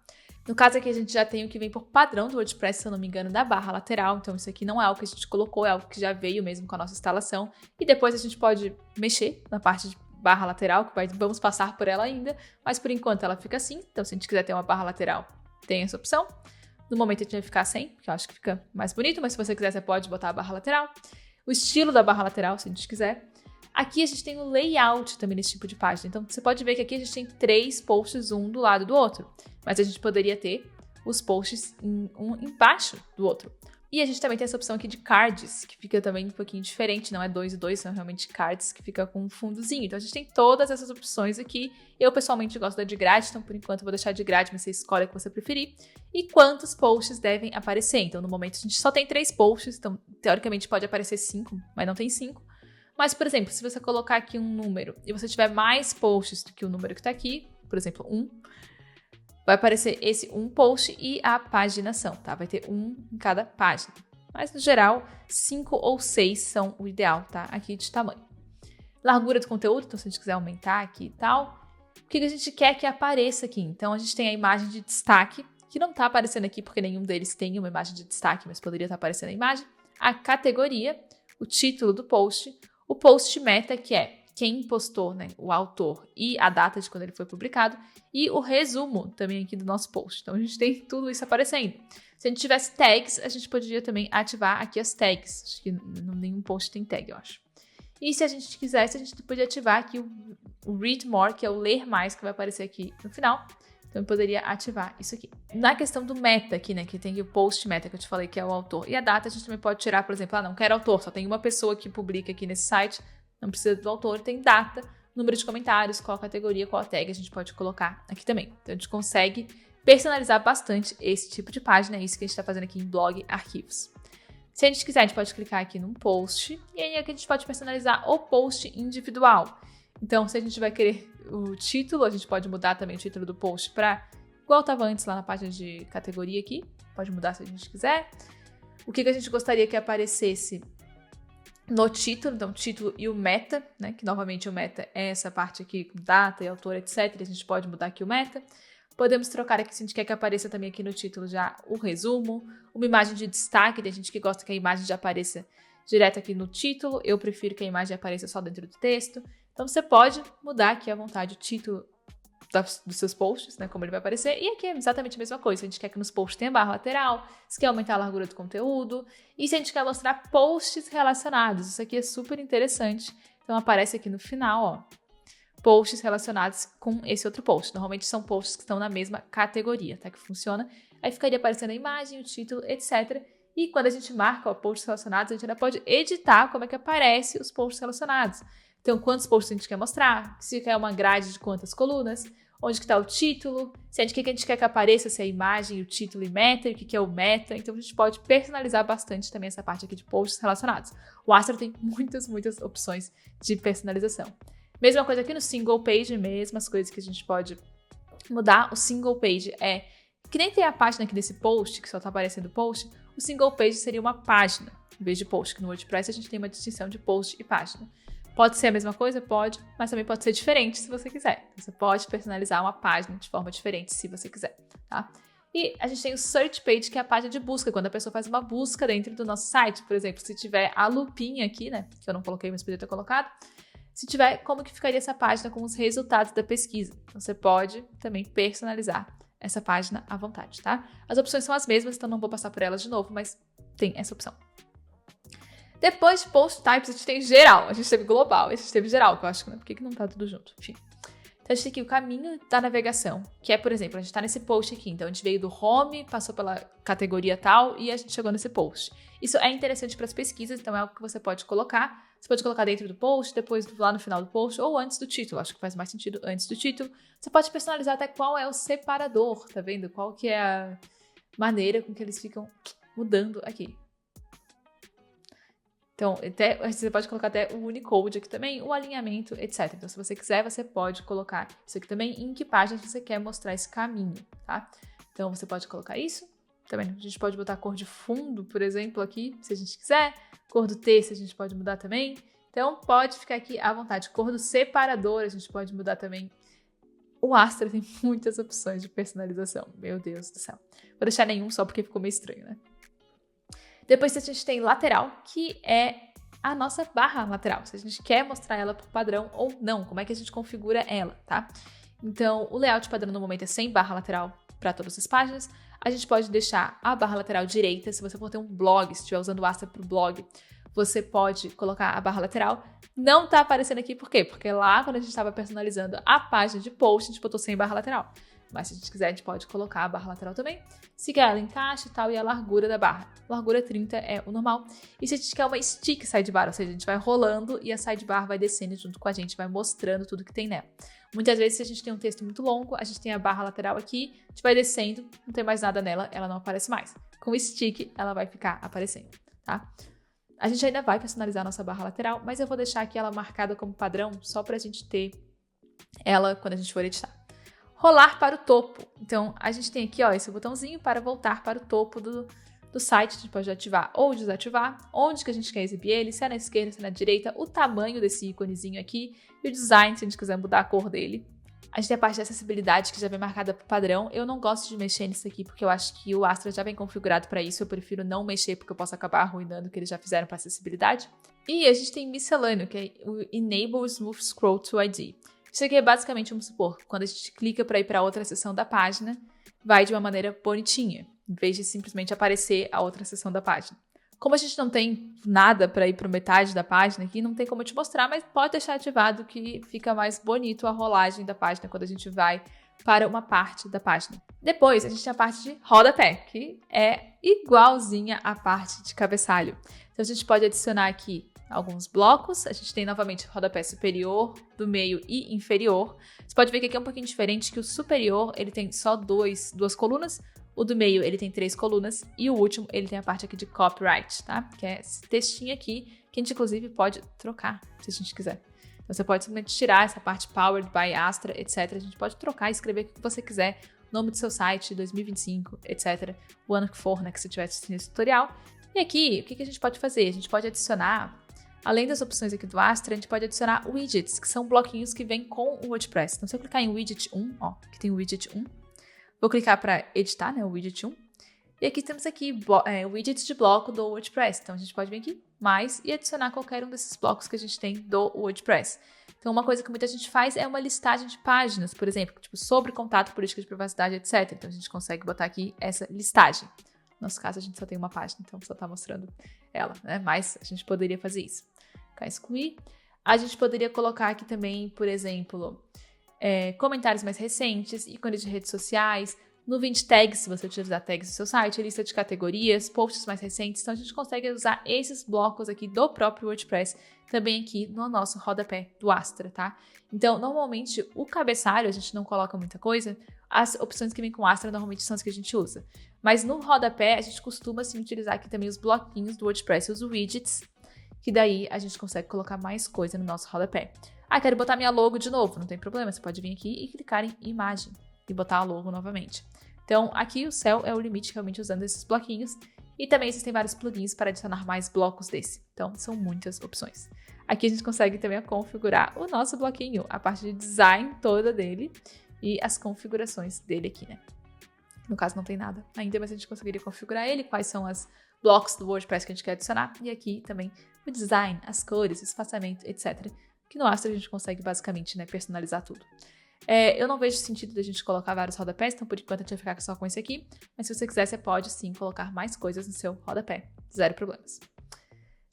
No caso aqui, a gente já tem o que vem por padrão do WordPress, se eu não me engano, da barra lateral. Então, isso aqui não é algo que a gente colocou, é algo que já veio mesmo com a nossa instalação. E depois a gente pode mexer na parte de barra lateral, que vamos passar por ela ainda. Mas, por enquanto, ela fica assim. Então, se a gente quiser ter uma barra lateral, tem essa opção. No momento, a gente vai ficar sem, porque eu acho que fica mais bonito. Mas, se você quiser, você pode botar a barra lateral. O estilo da barra lateral, se a gente quiser. Aqui a gente tem o layout também nesse tipo de página. Então, você pode ver que aqui a gente tem 3 posts, um do lado do outro. Mas a gente poderia ter os posts um embaixo do outro. E a gente também tem essa opção aqui de cards, que fica também um pouquinho diferente. Não é 2 e 2, são realmente cards, que fica com um fundozinho. Então, a gente tem todas essas opções aqui. Eu, pessoalmente, gosto da de grade. Então, por enquanto, eu vou deixar de grade, mas você escolhe a que você preferir. E quantos posts devem aparecer. Então, no momento, a gente só tem 3 posts. Então, teoricamente, pode aparecer 5, mas não tem 5. Mas, por exemplo, se você colocar aqui um número e você tiver mais posts do que o número que está aqui, por exemplo, 1, vai aparecer esse um post e a paginação, tá? Vai ter um em cada página. Mas, no geral, 5 ou 6 são o ideal, tá? Aqui de tamanho. Largura do conteúdo, então se a gente quiser aumentar aqui e tal. O que a gente quer que apareça aqui? Então, a gente tem a imagem de destaque, que não está aparecendo aqui porque nenhum deles tem uma imagem de destaque, mas poderia estar aparecendo a imagem. A categoria, o título do post, o post meta, que é quem postou, né, o autor e a data de quando ele foi publicado, e o resumo também aqui do nosso post. Então, a gente tem tudo isso aparecendo. Se a gente tivesse tags, a gente poderia também ativar aqui as tags. Acho que nenhum post tem tag, eu acho. E se a gente quisesse, a gente podia ativar aqui o read more, que é o ler mais, que vai aparecer aqui no final. Então, eu poderia ativar isso aqui. Na questão do meta aqui, né, que tem o post meta, que eu te falei que é o autor. E a data, a gente também pode tirar, por exemplo, não quero autor, só tem uma pessoa que publica aqui nesse site, não precisa do autor, tem data, número de comentários, qual a categoria, qual a tag, a gente pode colocar aqui também. Então, a gente consegue personalizar bastante esse tipo de página, é isso que a gente está fazendo aqui em blog arquivos. Se a gente quiser, a gente pode clicar aqui num post, e aí aqui a gente pode personalizar o post individual. Então, se a gente vai querer o título, a gente pode mudar também o título do post para igual estava antes lá na página de categoria aqui. Pode mudar se a gente quiser. O que a gente gostaria que aparecesse no título, então título e o meta, né? Que novamente o meta é essa parte aqui com data e autor, etc. A gente pode mudar aqui o meta. Podemos trocar aqui se a gente quer que apareça também aqui no título já o resumo, uma imagem de destaque, tem gente que gosta que a imagem já apareça direto aqui no título. Eu prefiro que a imagem apareça só dentro do texto. Então, você pode mudar aqui à vontade o título dos seus posts, né, como ele vai aparecer. E aqui é exatamente a mesma coisa. Se a gente quer que nos posts tenha barra lateral, se quer aumentar a largura do conteúdo, e se a gente quer mostrar posts relacionados. Isso aqui é super interessante. Então, aparece aqui no final, ó, posts relacionados com esse outro post. Normalmente são posts que estão na mesma categoria, tá? Que funciona. Aí ficaria aparecendo a imagem, o título, etc. E quando a gente marca, ó, posts relacionados, a gente ainda pode editar como é que aparece os posts relacionados. Então, quantos posts a gente quer mostrar, se quer uma grade de quantas colunas, onde que está o título, se a gente, o que a gente quer que apareça, se é a imagem, o título e meta, e o que é o meta. Então, a gente pode personalizar bastante também essa parte aqui de posts relacionados. O Astro tem muitas opções de personalização. Mesma coisa aqui no single page, mesmas coisas que a gente pode mudar. O single page é que nem tem a página aqui desse post, que só está aparecendo post, o single page seria uma página, em vez de post, que no WordPress a gente tem uma distinção de post e página. Pode ser a mesma coisa? Pode, mas também pode ser diferente se você quiser. Você pode personalizar uma página de forma diferente se você quiser, tá? E a gente tem o search page, que é a página de busca, quando a pessoa faz uma busca dentro do nosso site. Por exemplo, se tiver a lupinha aqui, né, que eu não coloquei, mas poderia ter colocado, se tiver, como que ficaria essa página com os resultados da pesquisa? Você pode também personalizar essa página à vontade, tá? As opções são as mesmas, então não vou passar por elas de novo, mas tem essa opção. Depois de post types, a gente tem geral, a gente teve global, a gente teve geral, que eu acho que por que não tá tudo junto? Enfim. Então a gente tem aqui o caminho da navegação, que é, por exemplo, a gente tá nesse post aqui, então a gente veio do home, passou pela categoria tal e a gente chegou nesse post. Isso é interessante para as pesquisas, então é algo que você pode colocar. Você pode colocar dentro do post, depois lá no final do post ou antes do título. Acho que faz mais sentido antes do título. Você pode personalizar até qual é o separador, tá vendo? Qual que é a maneira com que eles ficam mudando aqui. Então, você pode colocar até o Unicode aqui também, o alinhamento, etc. Então, se você quiser, você pode colocar isso aqui também, em que página você quer mostrar esse caminho, tá? Então, você pode colocar isso. Também a gente pode botar a cor de fundo, por exemplo, aqui, se a gente quiser. Cor do texto a gente pode mudar também. Então, pode ficar aqui à vontade. Cor do separador a gente pode mudar também. O Astra tem muitas opções de personalização. Meu Deus do céu. Vou deixar nenhum só porque ficou meio estranho, né? Depois a gente tem lateral, que é a nossa barra lateral. Se a gente quer mostrar ela por padrão ou não. Como é que a gente configura ela, tá? Então, o layout padrão no momento é sem barra lateral para todas as páginas. A gente pode deixar a barra lateral direita. Se você for ter um blog, se estiver usando o Astra para o blog, você pode colocar a barra lateral. Não tá aparecendo aqui, por quê? Porque lá, quando a gente estava personalizando a página de post, a gente botou sem barra lateral. Mas se a gente quiser, a gente pode colocar a barra lateral também. Se quer ela encaixe e tal, e a largura da barra. Largura 30 é o normal. E se a gente quer uma stick sidebar, ou seja, a gente vai rolando e a sidebar vai descendo junto com a gente, vai mostrando tudo que tem nela. Muitas vezes, se a gente tem um texto muito longo, a gente tem a barra lateral aqui, a gente vai descendo, não tem mais nada nela, ela não aparece mais. Com o stick, ela vai ficar aparecendo, tá? A gente ainda vai personalizar a nossa barra lateral, mas eu vou deixar aqui ela marcada como padrão, só pra gente ter ela quando a gente for editar. Rolar para o topo. Então, a gente tem aqui, ó, esse botãozinho para voltar para o topo do site. A gente pode ativar ou desativar. Onde que a gente quer exibir ele, se é na esquerda, se é na direita. O tamanho desse íconezinho aqui. E o design, se a gente quiser mudar a cor dele. A gente tem a parte de acessibilidade que já vem marcada por padrão. Eu não gosto de mexer nisso aqui porque eu acho que o Astra já vem configurado para isso. Eu prefiro não mexer porque eu posso acabar arruinando o que eles já fizeram para acessibilidade. E a gente tem miscelâneo, que é o Enable Smooth Scroll to ID. Isso aqui é basicamente, vamos supor, quando a gente clica para ir para outra seção da página, vai de uma maneira bonitinha, em vez de simplesmente aparecer a outra seção da página. Como a gente não tem nada para ir para metade da página aqui, não tem como eu te mostrar, mas pode deixar ativado que fica mais bonito a rolagem da página quando a gente vai para uma parte da página. Depois, a gente tem a parte de rodapé, que é igualzinha à parte de cabeçalho. Então, a gente pode adicionar aqui alguns blocos. A gente tem novamente o rodapé superior, do meio e inferior. Você pode ver que aqui é um pouquinho diferente, que o superior ele tem só duas colunas, o do meio ele tem 3 colunas e o último ele tem a parte aqui de copyright, tá? Que é esse textinho aqui, que a gente inclusive pode trocar, se a gente quiser. Então você pode simplesmente tirar essa parte Powered by Astra, etc. A gente pode trocar e escrever o que você quiser, nome do seu site, 2025, etc. O ano que for, né, que você estiver assistindo esse tutorial. E aqui, o que a gente pode fazer? A gente pode adicionar, além das opções aqui do Astra, a gente pode adicionar widgets, que são bloquinhos que vêm com o WordPress. Então, se eu clicar em widget 1, ó, aqui tem o widget 1. Vou clicar para editar, né, o widget 1. E aqui temos aqui widgets de bloco do WordPress. Então, a gente pode vir aqui, mais, e adicionar qualquer um desses blocos que a gente tem do WordPress. Então, uma coisa que muita gente faz é uma listagem de páginas, por exemplo, tipo sobre contato, política de privacidade, etc. Então, a gente consegue botar aqui essa listagem. No nosso caso, a gente só tem uma página, então só está mostrando ela, né? Mas a gente poderia fazer isso. Excluir. A gente poderia colocar aqui também, por exemplo, comentários mais recentes, ícones de redes sociais, nuvem de tags, se você utilizar tags no seu site, lista de categorias, posts mais recentes. Então, a gente consegue usar esses blocos aqui do próprio WordPress também aqui no nosso rodapé do Astra, tá? Então, normalmente, o cabeçalho, a gente não coloca muita coisa. As opções que vêm com Astra normalmente são as que a gente usa. Mas no rodapé, a gente costuma, sim, utilizar aqui também os bloquinhos do WordPress, os widgets, que daí a gente consegue colocar mais coisa no nosso rodapé. Ah, quero botar minha logo de novo, não tem problema, você pode vir aqui e clicar em imagem e botar a logo novamente. Então, aqui o céu é o limite realmente usando esses bloquinhos e também existem vários plugins para adicionar mais blocos desse. Então, são muitas opções. Aqui a gente consegue também configurar o nosso bloquinho, a parte de design toda dele e as configurações dele aqui, né? No caso, não tem nada ainda, mas a gente conseguiria configurar ele, quais são as blocos do WordPress que a gente quer adicionar, e aqui também o design, as cores, o espaçamento, etc. Que no Astra a gente consegue basicamente, né, personalizar tudo. Eu não vejo sentido da gente colocar vários rodapés, então por enquanto a gente vai ficar só com esse aqui. Mas se você quiser, você pode sim colocar mais coisas no seu rodapé. Zero problemas.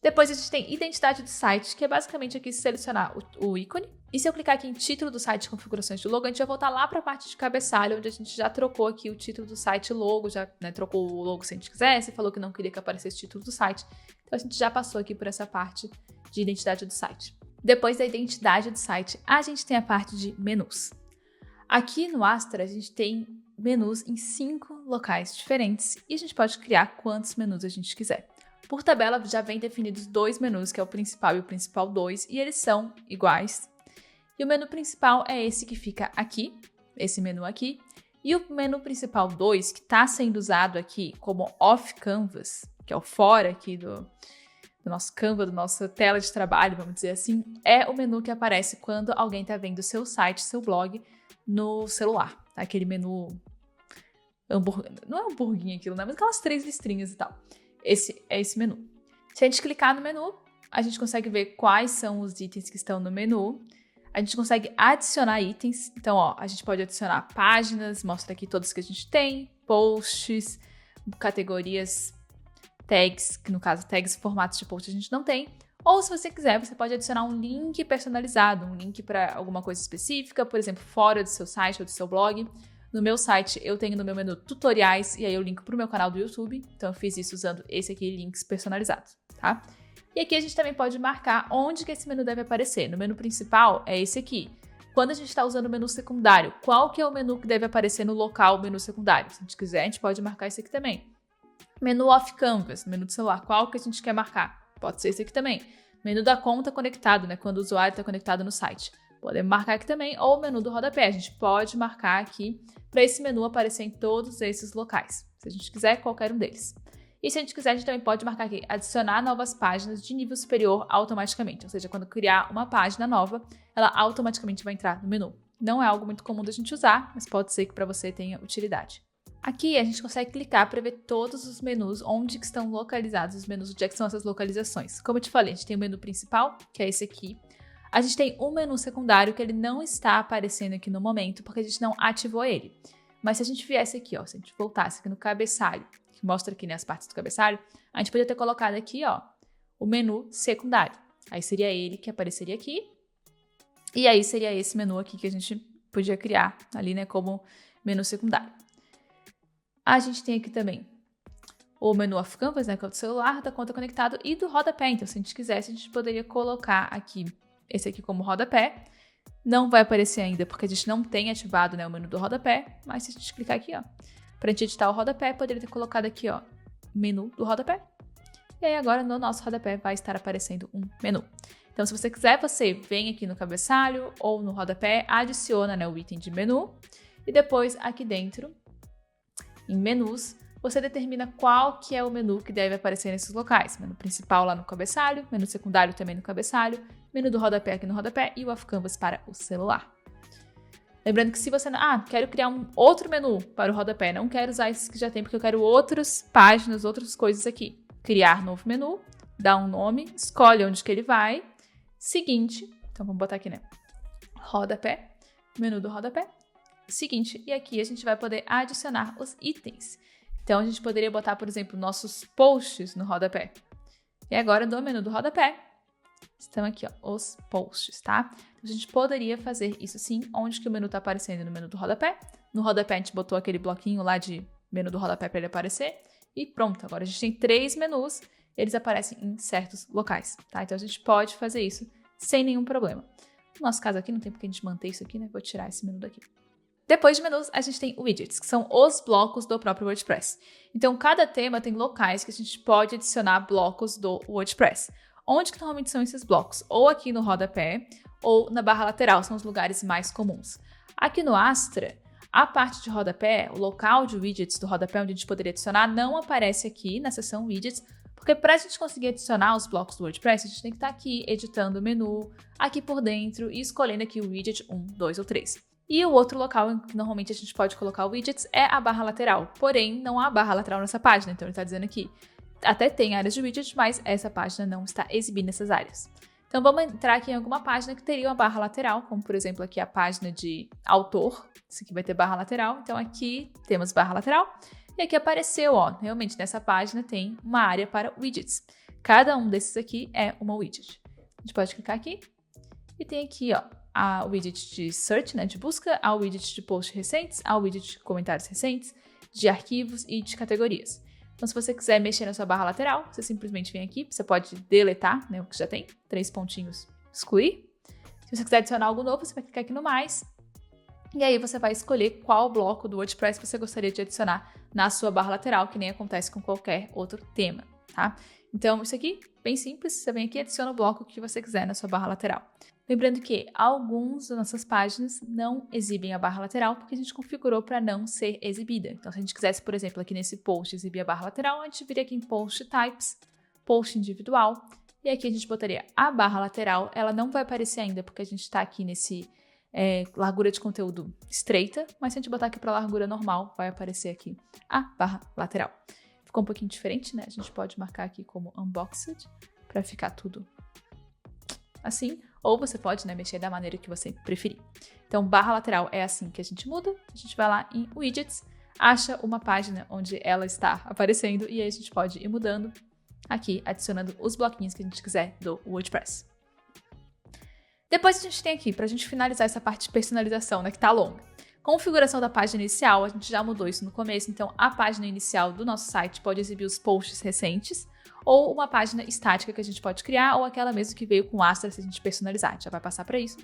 Depois a gente tem identidade do site, que é basicamente aqui selecionar o ícone. E se eu clicar aqui em título do site, configurações de logo, a gente vai voltar lá para a parte de cabeçalho, onde a gente já trocou aqui o título do site logo, já trocou o logo se a gente quisesse, falou que não queria que aparecesse o título do site. Então a gente já passou aqui por essa parte de identidade do site. Depois da identidade do site, a gente tem a parte de menus. Aqui no Astra, a gente tem menus em 5 locais diferentes e a gente pode criar quantos menus a gente quiser. Por tabela, já vem definidos 2 menus, que é o principal e o principal 2, e eles são iguais. E o menu principal é esse que fica aqui, esse menu aqui. E o menu principal 2, que está sendo usado aqui como off canvas, que é o fora aqui do nosso Canva, da nossa tela de trabalho, vamos dizer assim, é o menu que aparece quando alguém está vendo o seu site, seu blog, no celular. Aquele menu... Não é um hamburguinho aquilo, né? Mas aquelas 3 listrinhas e tal. Esse é esse menu. Se a gente clicar no menu, a gente consegue ver quais são os itens que estão no menu. A gente consegue adicionar itens. Então, ó, a gente pode adicionar páginas, mostra aqui todas que a gente tem, posts, categorias, tags, que no caso tags e formatos de post a gente não tem. Ou se você quiser, você pode adicionar um link personalizado, um link para alguma coisa específica, por exemplo, fora do seu site ou do seu blog. No meu site, eu tenho no meu menu tutoriais e aí eu linko para o meu canal do YouTube. Então, eu fiz isso usando esse aqui, links personalizados, tá? E aqui a gente também pode marcar onde que esse menu deve aparecer. No menu principal é esse aqui. Quando a gente está usando o menu secundário, qual que é o menu que deve aparecer no local menu secundário? Se a gente quiser, a gente pode marcar esse aqui também. Menu off canvas, menu do celular, qual que a gente quer marcar? Pode ser esse aqui também. Menu da conta conectado, né? Quando o usuário está conectado no site. Podemos marcar aqui também, ou o menu do rodapé. A gente pode marcar aqui para esse menu aparecer em todos esses locais. Se a gente quiser, qualquer um deles. E se a gente quiser, a gente também pode marcar aqui, adicionar novas páginas de nível superior automaticamente. Ou seja, quando criar uma página nova, ela automaticamente vai entrar no menu. Não é algo muito comum da gente usar, mas pode ser que para você tenha utilidade. Aqui a gente consegue clicar para ver todos os menus, onde que estão localizados os menus, onde é que são essas localizações. Como eu te falei, a gente tem o menu principal, que é esse aqui. A gente tem um menu secundário que ele não está aparecendo aqui no momento, porque a gente não ativou ele. Mas se a gente viesse aqui, ó, se a gente voltasse aqui no cabeçalho, que mostra aqui, né, as partes do cabeçalho, a gente poderia ter colocado aqui, ó, o menu secundário. Aí seria ele que apareceria aqui. E aí seria esse menu aqui que a gente podia criar ali, né, como menu secundário. A gente tem aqui também o menu off canvas, né, que é o do celular, da conta conectado e do rodapé. Então, se a gente quisesse, a gente poderia colocar aqui esse aqui como rodapé. Não vai aparecer ainda porque a gente não tem ativado, né, o menu do rodapé, mas se a gente clicar aqui, ó, para a gente editar o rodapé, poderia ter colocado aqui, ó, menu do rodapé. E aí agora no nosso rodapé vai estar aparecendo um menu. Então, se você quiser, você vem aqui no cabeçalho ou no rodapé, adiciona, né, o item de menu e depois aqui dentro, em menus, você determina qual que é o menu que deve aparecer nesses locais. Menu principal lá no cabeçalho, menu secundário também no cabeçalho, menu do rodapé aqui no rodapé e o off canvas para o celular. Lembrando que se você quero criar um outro menu para o rodapé, não quero usar esses que já tem, porque eu quero outras páginas, outras coisas aqui. Criar novo menu, dá um nome, escolhe onde que ele vai. Seguinte, então vamos botar aqui, né? Rodapé, menu do rodapé. Seguinte, e aqui a gente vai poder adicionar os itens. Então, a gente poderia botar, por exemplo, nossos posts no rodapé. E agora, no menu do rodapé, estão aqui, ó, os posts, tá? Então, a gente poderia fazer isso sim, onde que o menu está aparecendo no menu do rodapé. No rodapé, a gente botou aquele bloquinho lá de menu do rodapé para ele aparecer. E pronto, agora a gente tem 3 menus, eles aparecem em certos locais, tá? Então, a gente pode fazer isso sem nenhum problema. No nosso caso aqui, não tem porque a gente manter isso aqui, né? Vou tirar esse menu daqui. Depois de menus, a gente tem widgets, que são os blocos do próprio WordPress. Então, cada tema tem locais que a gente pode adicionar blocos do WordPress. Onde que normalmente são esses blocos? Ou aqui no rodapé, ou na barra lateral, são os lugares mais comuns. Aqui no Astra, a parte de rodapé, o local de widgets do rodapé onde a gente poderia adicionar, não aparece aqui na seção widgets, porque para a gente conseguir adicionar os blocos do WordPress, a gente tem que estar aqui editando o menu, aqui por dentro e escolhendo aqui o widget 1, 2 ou 3. E o outro local em que normalmente a gente pode colocar o widgets é a barra lateral. Porém, não há barra lateral nessa página, então ele está dizendo aqui. Até tem áreas de widgets, mas essa página não está exibindo essas áreas. Então, vamos entrar aqui em alguma página que teria uma barra lateral, como, por exemplo, aqui a página de autor. Isso aqui vai ter barra lateral. Então, aqui temos barra lateral. E aqui apareceu, ó, realmente nessa página tem uma área para widgets. Cada um desses aqui é uma widget. A gente pode clicar aqui e tem aqui, ó, a widget de search, né, de busca, a widget de posts recentes, a widget de comentários recentes, de arquivos e de categorias. Então, se você quiser mexer na sua barra lateral, você simplesmente vem aqui, você pode deletar, né, o que já tem, 3 pontinhos, excluir. Se você quiser adicionar algo novo, você vai clicar aqui no mais. E aí você vai escolher qual bloco do WordPress você gostaria de adicionar na sua barra lateral, que nem acontece com qualquer outro tema, tá? Então, isso aqui, bem simples, você vem aqui e adiciona o bloco que você quiser na sua barra lateral. Lembrando que algumas das nossas páginas não exibem a barra lateral porque a gente configurou para não ser exibida. Então, se a gente quisesse, por exemplo, aqui nesse post exibir a barra lateral, a gente viria aqui em Post Types, Post Individual, e aqui a gente botaria a barra lateral. Ela não vai aparecer ainda porque a gente está aqui nesse largura de conteúdo estreita, mas se a gente botar aqui para largura normal, vai aparecer aqui a barra lateral. Ficou um pouquinho diferente, né? A gente pode marcar aqui como Unboxed para ficar tudo assim, ou você pode, né, mexer da maneira que você preferir. Então, barra lateral é assim que a gente muda. A gente vai lá em Widgets, acha uma página onde ela está aparecendo e aí a gente pode ir mudando aqui, adicionando os bloquinhos que a gente quiser do WordPress. Depois a gente tem aqui, para a gente finalizar essa parte de personalização, né, que tá longa. Configuração da página inicial, a gente já mudou isso no começo, então a página inicial do nosso site pode exibir os posts recentes, ou uma página estática que a gente pode criar, ou aquela mesmo que veio com Astra se a gente personalizar, a gente já vai passar para isso.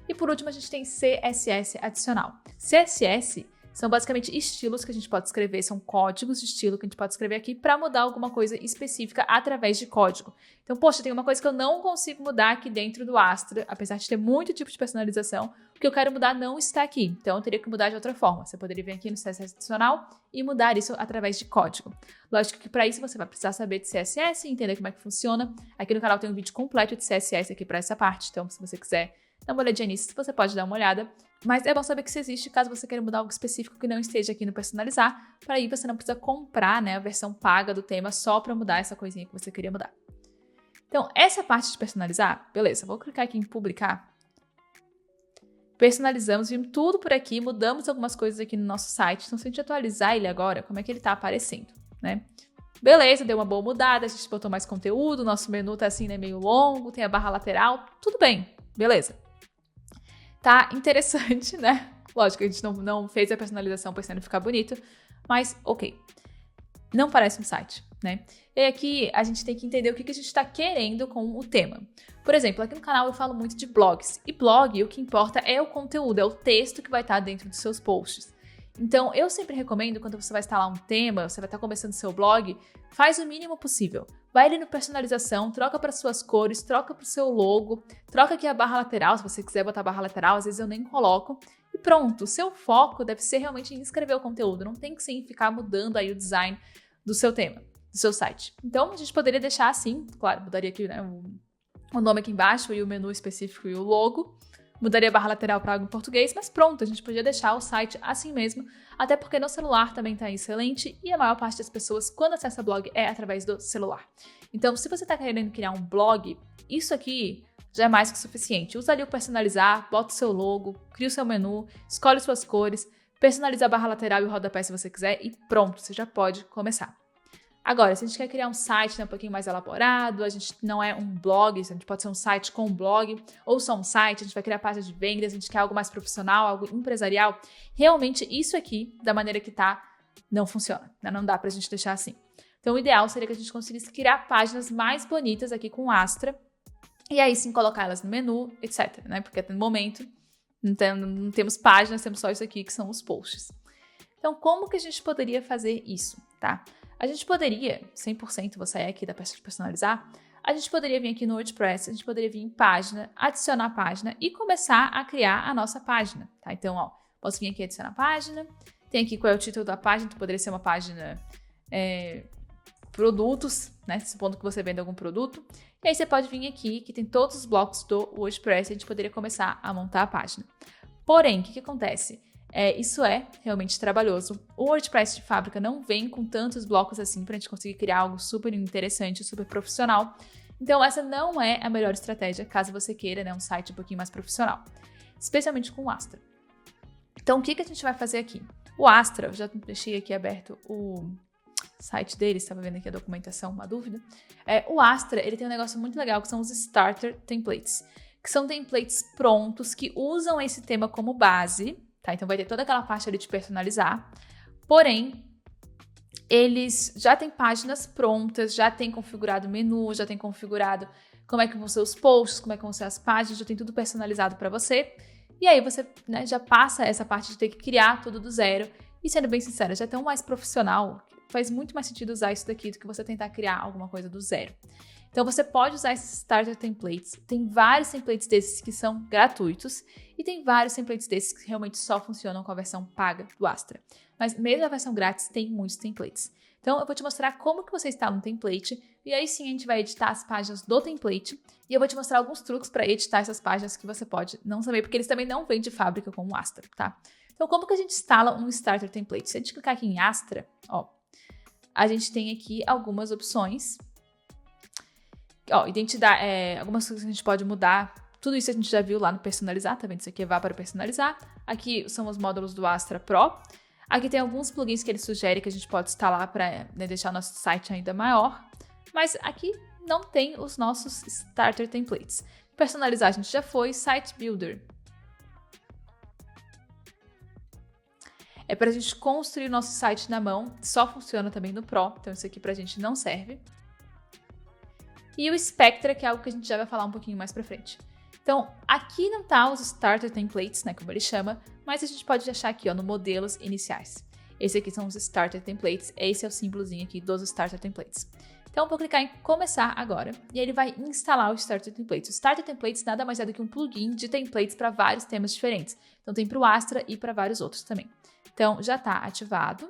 E por último, a gente tem CSS adicional. CSS são basicamente estilos que a gente pode escrever, são códigos de estilo que a gente pode escrever aqui para mudar alguma coisa específica através de código. Então, poxa, tem uma coisa que eu não consigo mudar aqui dentro do Astra, apesar de ter muito tipo de personalização, o que eu quero mudar não está aqui, então eu teria que mudar de outra forma. Você poderia vir aqui no CSS adicional e mudar isso através de código. Lógico que para isso você vai precisar saber de CSS e entender como é que funciona. Aqui no canal tem um vídeo completo de CSS aqui para essa parte, então se você quiser dar uma olhadinha nisso, você pode dar uma olhada. Mas é bom saber que isso existe caso você queira mudar algo específico que não esteja aqui no personalizar. Para aí você não precisa comprar, né, a versão paga do tema só para mudar essa coisinha que você queria mudar. Então, essa parte de personalizar, beleza, vou clicar aqui em publicar. Personalizamos, vimos tudo por aqui, mudamos algumas coisas aqui no nosso site. Então, se a gente atualizar ele agora, como é que ele está aparecendo, né? Beleza, deu uma boa mudada, a gente botou mais conteúdo, nosso menu tá assim, né, meio longo, tem a barra lateral, tudo bem, beleza. Tá interessante, né? Lógico, a gente não fez a personalização pensando em ficar bonito, mas ok. Não parece um site, né? E aqui a gente tem que entender o que a gente está querendo com o tema. Por exemplo, aqui no canal eu falo muito de blogs. E blog, o que importa é o conteúdo, é o texto que vai estar dentro dos seus posts. Então, eu sempre recomendo, quando você vai instalar um tema, você vai estar começando seu blog, faz o mínimo possível. Vai ali no personalização, troca para suas cores, troca para o seu logo, troca aqui a barra lateral, se você quiser botar barra lateral, às vezes eu nem coloco. E pronto, o seu foco deve ser realmente em escrever o conteúdo, não tem que sim ficar mudando aí o design do seu tema, do seu site. Então, a gente poderia deixar assim, claro, mudaria aqui, né, o nome aqui embaixo e o menu específico e o logo. Mudaria a barra lateral para algo em português, mas pronto, a gente podia deixar o site assim mesmo, até porque no celular também está excelente e a maior parte das pessoas, quando acessa blog, é através do celular. Então, se você está querendo criar um blog, isso aqui já é mais que suficiente. Usa ali o personalizar, bota o seu logo, cria o seu menu, escolhe suas cores, personaliza a barra lateral e o rodapé se você quiser e pronto, você já pode começar. Agora, se a gente quer criar um site, né, um pouquinho mais elaborado, a gente não é um blog, a gente pode ser um site com um blog, ou só um site, a gente vai criar página de vendas, a gente quer algo mais profissional, algo empresarial, realmente isso aqui, da maneira que tá, não funciona, né? Não dá pra gente deixar assim. Então, o ideal seria que a gente conseguisse criar páginas mais bonitas aqui com Astra, e aí sim colocar elas no menu, etc, né? Porque até no momento não temos páginas, temos só isso aqui que são os posts. Então, como que a gente poderia fazer isso, tá? A gente poderia, 100% vou sair aqui da peça de personalizar, a gente poderia vir aqui no WordPress, a gente poderia vir em página, adicionar a página e começar a criar a nossa página, tá? Então, ó, posso vir aqui adicionar a página, tem aqui qual é o título da página, poderia ser uma página produtos, né? Supondo que você vende algum produto. E aí você pode vir aqui, que tem todos os blocos do WordPress, e a gente poderia começar a montar a página. Porém, o que acontece? Isso é realmente trabalhoso. O WordPress de fábrica não vem com tantos blocos assim pra gente conseguir criar algo super interessante, super profissional. Então, essa não é a melhor estratégia caso você queira, né, um site um pouquinho mais profissional, especialmente com o Astra. Então, o que a gente vai fazer aqui? O Astra, eu já deixei aqui aberto o site deles, estava vendo aqui a documentação, uma dúvida. O Astra, ele tem um negócio muito legal que são os Starter Templates, que são templates prontos que usam esse tema como base, tá? Então vai ter toda aquela parte ali de personalizar, porém, eles já têm páginas prontas, já tem configurado o menu, já tem configurado como é que vão ser os posts, como é que vão ser as páginas, já tem tudo personalizado para você. E aí você, né, já passa essa parte de ter que criar tudo do zero. E sendo bem sincera, já é tão mais profissional, faz muito mais sentido usar isso daqui do que você tentar criar alguma coisa do zero. Então você pode usar esses starter templates. Tem vários templates desses que são gratuitos e tem vários templates desses que realmente só funcionam com a versão paga do Astra. Mas mesmo a versão grátis tem muitos templates. Então eu vou te mostrar como que você instala um template e aí sim a gente vai editar as páginas do template e eu vou te mostrar alguns truques para editar essas páginas que você pode não saber, porque eles também não vêm de fábrica como o Astra, tá? Então como que a gente instala um starter template? Se a gente clicar aqui em Astra, ó, a gente tem aqui algumas opções. Ó, identidade, algumas coisas que a gente pode mudar. Tudo isso a gente já viu lá no personalizar, tá vendo? Isso aqui é vá para personalizar. Aqui são os módulos do Astra Pro. Aqui tem alguns plugins que ele sugere que a gente pode instalar para, né, deixar nosso site ainda maior. Mas aqui não tem os nossos starter templates. Personalizar a gente já foi. Site Builder é para a gente construir o nosso site na mão. Só funciona também no Pro, então isso aqui para a gente não serve. E o Spectra, que é algo que a gente já vai falar um pouquinho mais pra frente. Então, aqui não tá os Starter Templates, né, como ele chama, mas a gente pode achar aqui, ó, no Modelos Iniciais. Esse aqui são os Starter Templates, esse é o símbolozinho aqui dos Starter Templates. Então, eu vou clicar em Começar agora, e aí ele vai instalar o Starter Templates. O Starter Templates nada mais é do que um plugin de templates para vários temas diferentes. Então, tem para o Astra e para vários outros também. Então, já está ativado.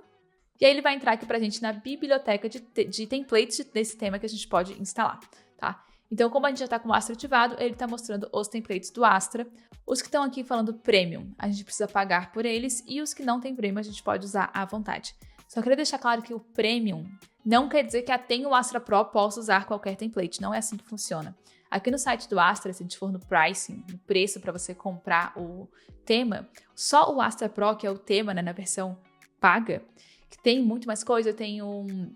E aí ele vai entrar aqui pra gente na biblioteca de templates desse tema que a gente pode instalar, tá? Então, como a gente já tá com o Astra ativado, ele tá mostrando os templates do Astra. Os que estão aqui falando Premium, a gente precisa pagar por eles, e os que não tem Premium, a gente pode usar à vontade. Só queria deixar claro que o Premium não quer dizer que até o Astra Pro possa usar qualquer template, não é assim que funciona. Aqui no site do Astra, se a gente for no pricing, no preço para você comprar o tema, só o Astra Pro, que é o tema, né, na versão paga, que tem muito mais coisa, tem um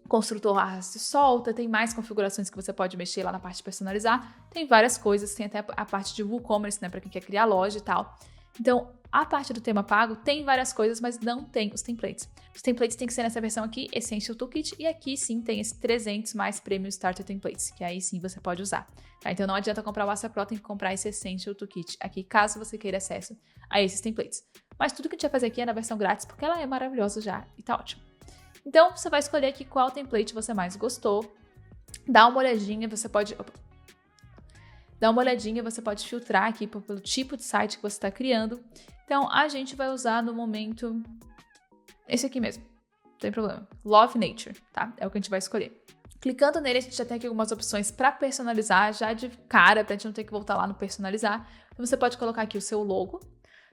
construtor arraste e solta, tem mais configurações que você pode mexer lá na parte de personalizar, tem várias coisas, tem até a parte de WooCommerce, né, para quem quer criar loja e tal. Então, a parte do tema pago tem várias coisas, mas não tem os templates. Os templates tem que ser nessa versão aqui, Essential Toolkit, e aqui sim tem esse 300 mais Premium Starter Templates, que aí sim você pode usar. Tá? Então não adianta comprar o Astra Pro, tem que comprar esse Essential Toolkit aqui, caso você queira acesso a esses templates. Mas tudo que a gente vai fazer aqui é na versão grátis, porque ela é maravilhosa já e tá ótimo. Então, você vai escolher aqui qual template você mais gostou, dá uma olhadinha, você pode filtrar aqui pelo tipo de site que você está criando. Então, a gente vai usar no momento esse aqui mesmo, não tem problema. Love Nature, tá? É o que a gente vai escolher. Clicando nele, a gente já tem aqui algumas opções para personalizar, já de cara, pra gente não ter que voltar lá no personalizar. Então, você pode colocar aqui o seu logo.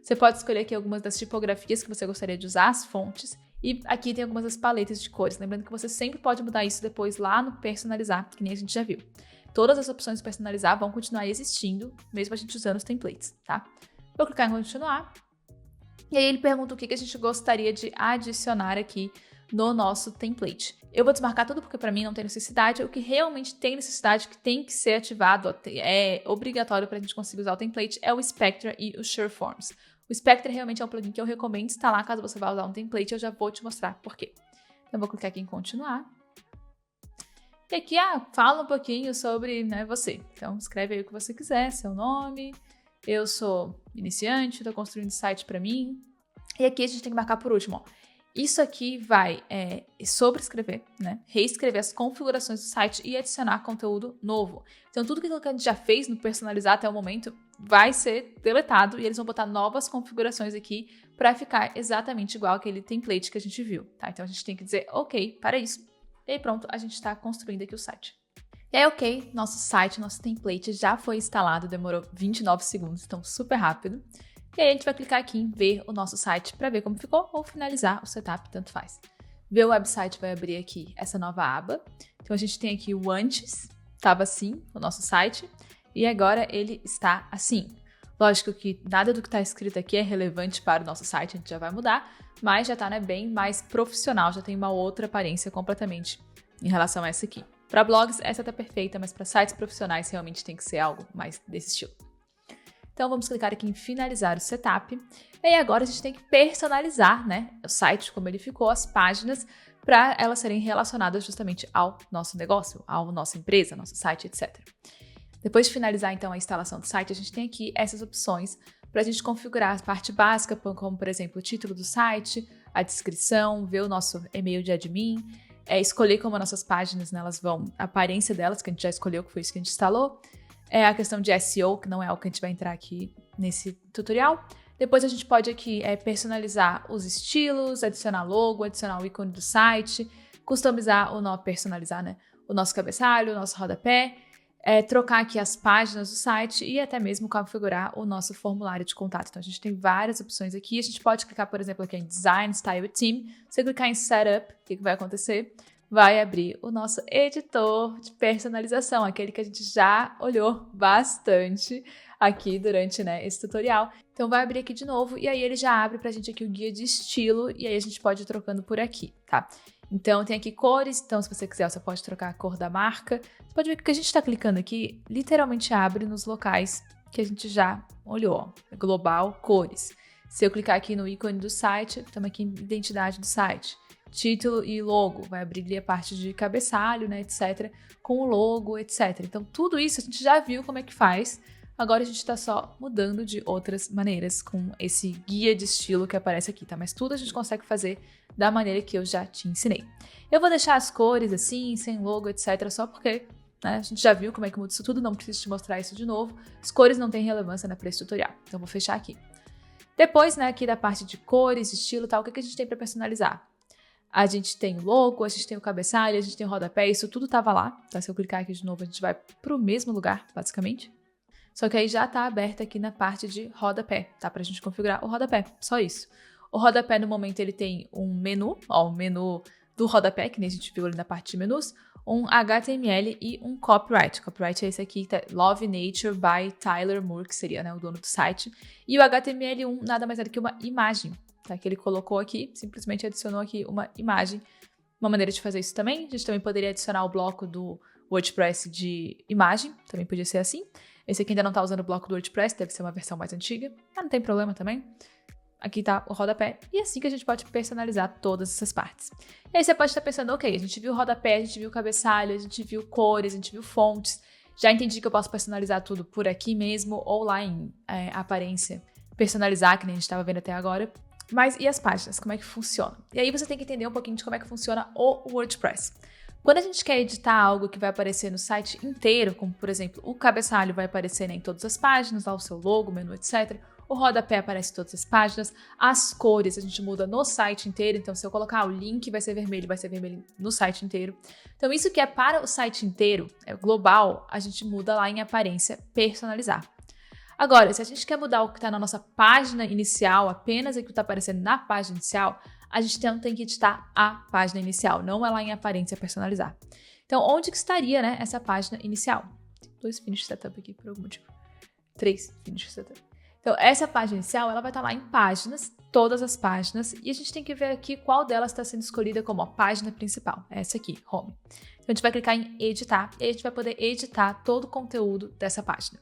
Você pode escolher aqui algumas das tipografias que você gostaria de usar, as fontes. E aqui tem algumas das paletas de cores. Lembrando que você sempre pode mudar isso depois lá no personalizar, que nem a gente já viu. Todas as opções de personalizar vão continuar existindo, mesmo a gente usando os templates, tá? Vou clicar em continuar. E aí ele pergunta o que a gente gostaria de adicionar aqui no nosso template. Eu vou desmarcar tudo porque para mim não tem necessidade. O que realmente tem necessidade, que tem que ser ativado, é obrigatório para a gente conseguir usar o template, é o Spectra e o SureForms. O Spectra realmente é um plugin que eu recomendo instalar caso você vá usar um template. Eu já vou te mostrar por quê. Então eu vou clicar aqui em continuar. E aqui, fala um pouquinho sobre, né, você. Então escreve aí o que você quiser, seu nome. Eu sou iniciante, estou construindo site para mim. E aqui a gente tem que marcar por último, ó. Isso aqui vai sobrescrever, né? Reescrever as configurações do site e adicionar conteúdo novo. Então, tudo que a gente já fez no personalizar até o momento vai ser deletado e eles vão botar novas configurações aqui para ficar exatamente igual aquele template que a gente viu, tá? Então, a gente tem que dizer ok para isso. E aí, pronto, a gente está construindo aqui o site. E aí, ok, nosso site, nosso template já foi instalado, demorou 29 segundos, então super rápido. E aí a gente vai clicar aqui em ver o nosso site para ver como ficou ou finalizar o setup, tanto faz. Ver o website vai abrir aqui essa nova aba. Então a gente tem aqui o antes estava assim, o nosso site, e agora ele está assim. Lógico que nada do que está escrito aqui é relevante para o nosso site, a gente já vai mudar, mas já está, né, bem mais profissional, já tem uma outra aparência completamente em relação a essa aqui. Para blogs, essa tá perfeita, mas para sites profissionais realmente tem que ser algo mais desse estilo. Então vamos clicar aqui em finalizar o setup. E aí agora a gente tem que personalizar, né, o site, como ele ficou, as páginas, para elas serem relacionadas justamente ao nosso negócio, à nossa empresa, nosso site, etc. Depois de finalizar então a instalação do site, a gente tem aqui essas opções para a gente configurar a parte básica, como por exemplo o título do site, a descrição, ver o nosso e-mail de admin, escolher como as nossas páginas, né, elas vão, a aparência delas, que a gente já escolheu, que foi isso que a gente instalou, a questão de SEO, que não é algo que a gente vai entrar aqui nesse tutorial. Depois a gente pode aqui personalizar os estilos, adicionar logo, adicionar o ícone do site, customizar personalizar, né, o nosso cabeçalho, o nosso rodapé, trocar aqui as páginas do site e até mesmo configurar o nosso formulário de contato. Então a gente tem várias opções aqui. A gente pode clicar, por exemplo, aqui em Design, Style e Theme. Se você clicar em Setup, o que vai acontecer? Vai abrir o nosso editor de personalização, aquele que a gente já olhou bastante aqui durante, né, esse tutorial. Então vai abrir aqui de novo e aí ele já abre pra gente aqui o guia de estilo e aí a gente pode ir trocando por aqui, tá? Então tem aqui cores, então se você quiser você pode trocar a cor da marca. Você pode ver que o que a gente está clicando aqui literalmente abre nos locais que a gente já olhou, ó, global, cores. Se eu clicar aqui no ícone do site, estamos aqui em identidade do site. Título e logo, vai abrir ali a parte de cabeçalho, né, etc, com o logo, etc. Então tudo isso a gente já viu como é que faz, agora a gente está só mudando de outras maneiras com esse guia de estilo que aparece aqui, tá? Mas tudo a gente consegue fazer da maneira que eu já te ensinei. Eu vou deixar as cores assim, sem logo, etc, só porque, né, a gente já viu como é que muda isso tudo, não preciso te mostrar isso de novo. As cores não têm relevância, né, para esse tutorial, então vou fechar aqui. Depois, né, aqui da parte de cores, estilo e tal, o que a gente tem para personalizar? A gente tem o logo, a gente tem o cabeçalho, a gente tem o rodapé, isso tudo tava lá, tá? Se eu clicar aqui de novo, a gente vai pro mesmo lugar, basicamente. Só que aí já tá aberto aqui na parte de rodapé, tá? Pra gente configurar o rodapé, só isso. O rodapé, no momento, ele tem um menu, ó, o menu do rodapé, que nem a gente viu ali na parte de menus, um HTML e um copyright. O copyright é esse aqui, tá? Love Nature by Tyler Moore, que seria, né, o dono do site. E o HTML1 nada mais é do que uma imagem, tá? Que ele colocou aqui, simplesmente adicionou aqui uma imagem. Uma maneira de fazer isso também, a gente também poderia adicionar o bloco do WordPress de imagem, também podia ser assim. Esse aqui ainda não tá usando o bloco do WordPress, deve ser uma versão mais antiga, mas não tem problema também. Aqui tá o rodapé, e é assim que a gente pode personalizar todas essas partes. E aí você pode estar pensando, ok, a gente viu o rodapé, a gente viu o cabeçalho, a gente viu cores, a gente viu fontes, já entendi que eu posso personalizar tudo por aqui mesmo, ou lá em aparência, personalizar, que nem a gente estava vendo até agora. Mas e as páginas? Como é que funciona? E aí você tem que entender um pouquinho de como é que funciona o WordPress. Quando a gente quer editar algo que vai aparecer no site inteiro, como por exemplo, o cabeçalho vai aparecer, né, em todas as páginas, lá o seu logo, menu, etc. O rodapé aparece em todas as páginas. As cores a gente muda no site inteiro, então se eu colocar o link vai ser vermelho no site inteiro. Então isso que é para o site inteiro, é global, a gente muda lá em aparência, personalizar. Agora, se a gente quer mudar o que está na nossa página inicial, apenas o que está aparecendo na página inicial, a gente então tem que editar a página inicial, não é lá em aparência personalizar. Então, onde que estaria, né, essa página inicial? Tem 2 finish setup aqui por algum motivo. 3 finish setup. Então, essa página inicial, ela vai estar lá em páginas, todas as páginas, e a gente tem que ver aqui qual delas está sendo escolhida como a página principal. Essa aqui, home. Então, a gente vai clicar em editar, e a gente vai poder editar todo o conteúdo dessa página.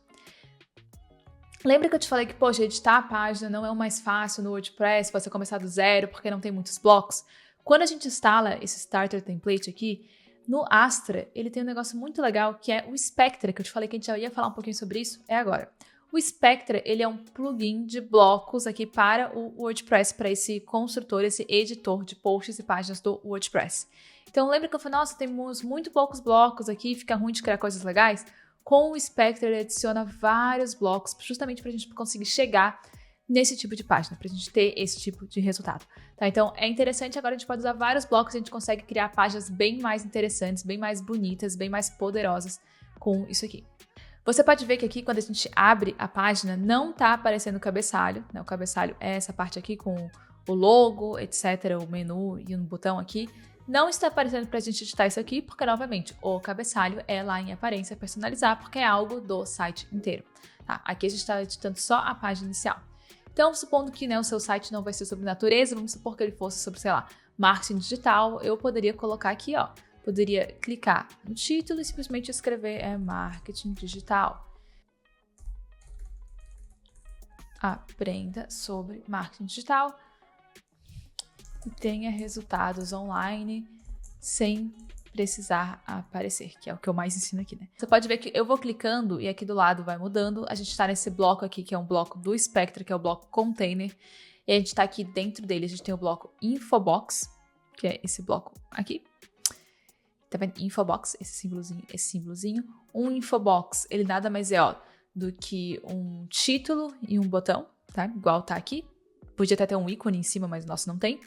Lembra que eu te falei que, poxa, editar a página não é o mais fácil no WordPress, você começar do zero porque não tem muitos blocos? Quando a gente instala esse Starter Template aqui, no Astra, ele tem um negócio muito legal que é o Spectra, que eu te falei que a gente já ia falar um pouquinho sobre isso, é agora. O Spectra, ele é um plugin de blocos aqui para o WordPress, para esse construtor, esse editor de posts e páginas do WordPress. Então lembra que eu falei, nossa, temos muito poucos blocos aqui, fica ruim de criar coisas legais? Com o Spectra, ele adiciona vários blocos, justamente para a gente conseguir chegar nesse tipo de página, para a gente ter esse tipo de resultado. Tá? Então, é interessante, agora a gente pode usar vários blocos e a gente consegue criar páginas bem mais interessantes, bem mais bonitas, bem mais poderosas com isso aqui. Você pode ver que aqui, quando a gente abre a página, não está aparecendo o cabeçalho, né? O cabeçalho é essa parte aqui com o logo, etc., o menu e um botão aqui. Não está aparecendo para a gente editar isso aqui, porque, novamente, o cabeçalho é lá em aparência personalizar, porque é algo do site inteiro. Tá? Aqui a gente está editando só a página inicial. Então, supondo que, né, o seu site não vai ser sobre natureza, vamos supor que ele fosse sobre, sei lá, marketing digital, eu poderia colocar aqui, ó, poderia clicar no título e simplesmente escrever marketing digital. Aprenda sobre marketing digital e tenha resultados online sem precisar aparecer, que é o que eu mais ensino aqui, né? Você pode ver que eu vou clicando e aqui do lado vai mudando. A gente tá nesse bloco aqui, que é um bloco do Spectra, que é o bloco Container. E a gente tá aqui dentro dele, a gente tem o bloco Infobox, que é esse bloco aqui. Tá vendo? Infobox, esse símbolozinho. Um Infobox, ele nada mais é, ó, do que um título e um botão, tá? Igual tá aqui. Podia até ter um ícone em cima, mas o nosso não tem.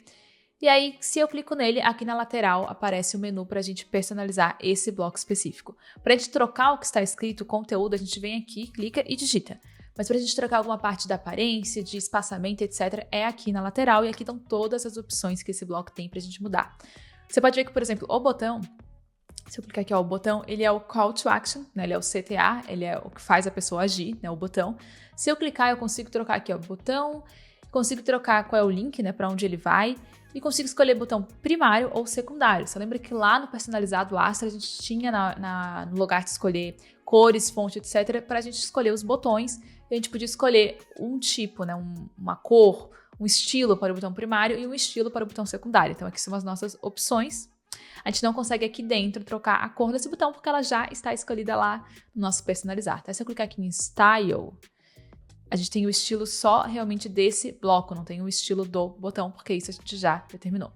E aí, se eu clico nele, aqui na lateral aparece o menu para a gente personalizar esse bloco específico. Para a gente trocar o que está escrito, o conteúdo, a gente vem aqui, clica e digita. Mas para a gente trocar alguma parte da aparência, de espaçamento, etc., é aqui na lateral e aqui estão todas as opções que esse bloco tem para a gente mudar. Você pode ver que, por exemplo, o botão, se eu clicar aqui, ó, o botão, ele é o Call to Action, né? Ele é o CTA, ele é o que faz a pessoa agir, né? O botão. Se eu clicar, eu consigo trocar aqui, ó, botão, consigo trocar qual é o link, né? Para onde ele vai. E consigo escolher botão primário ou secundário. Você lembra que lá no personalizado Astra a gente tinha no lugar de escolher cores, fonte, etc. Para a gente escolher os botões. E a gente podia escolher um tipo, né, uma cor, um estilo para o botão primário e um estilo para o botão secundário. Então aqui são as nossas opções. A gente não consegue aqui dentro trocar a cor desse botão porque ela já está escolhida lá no nosso personalizar. Tá? Se eu clicar aqui em Style, a gente tem o estilo só realmente desse bloco, não tem o estilo do botão, porque isso a gente já determinou.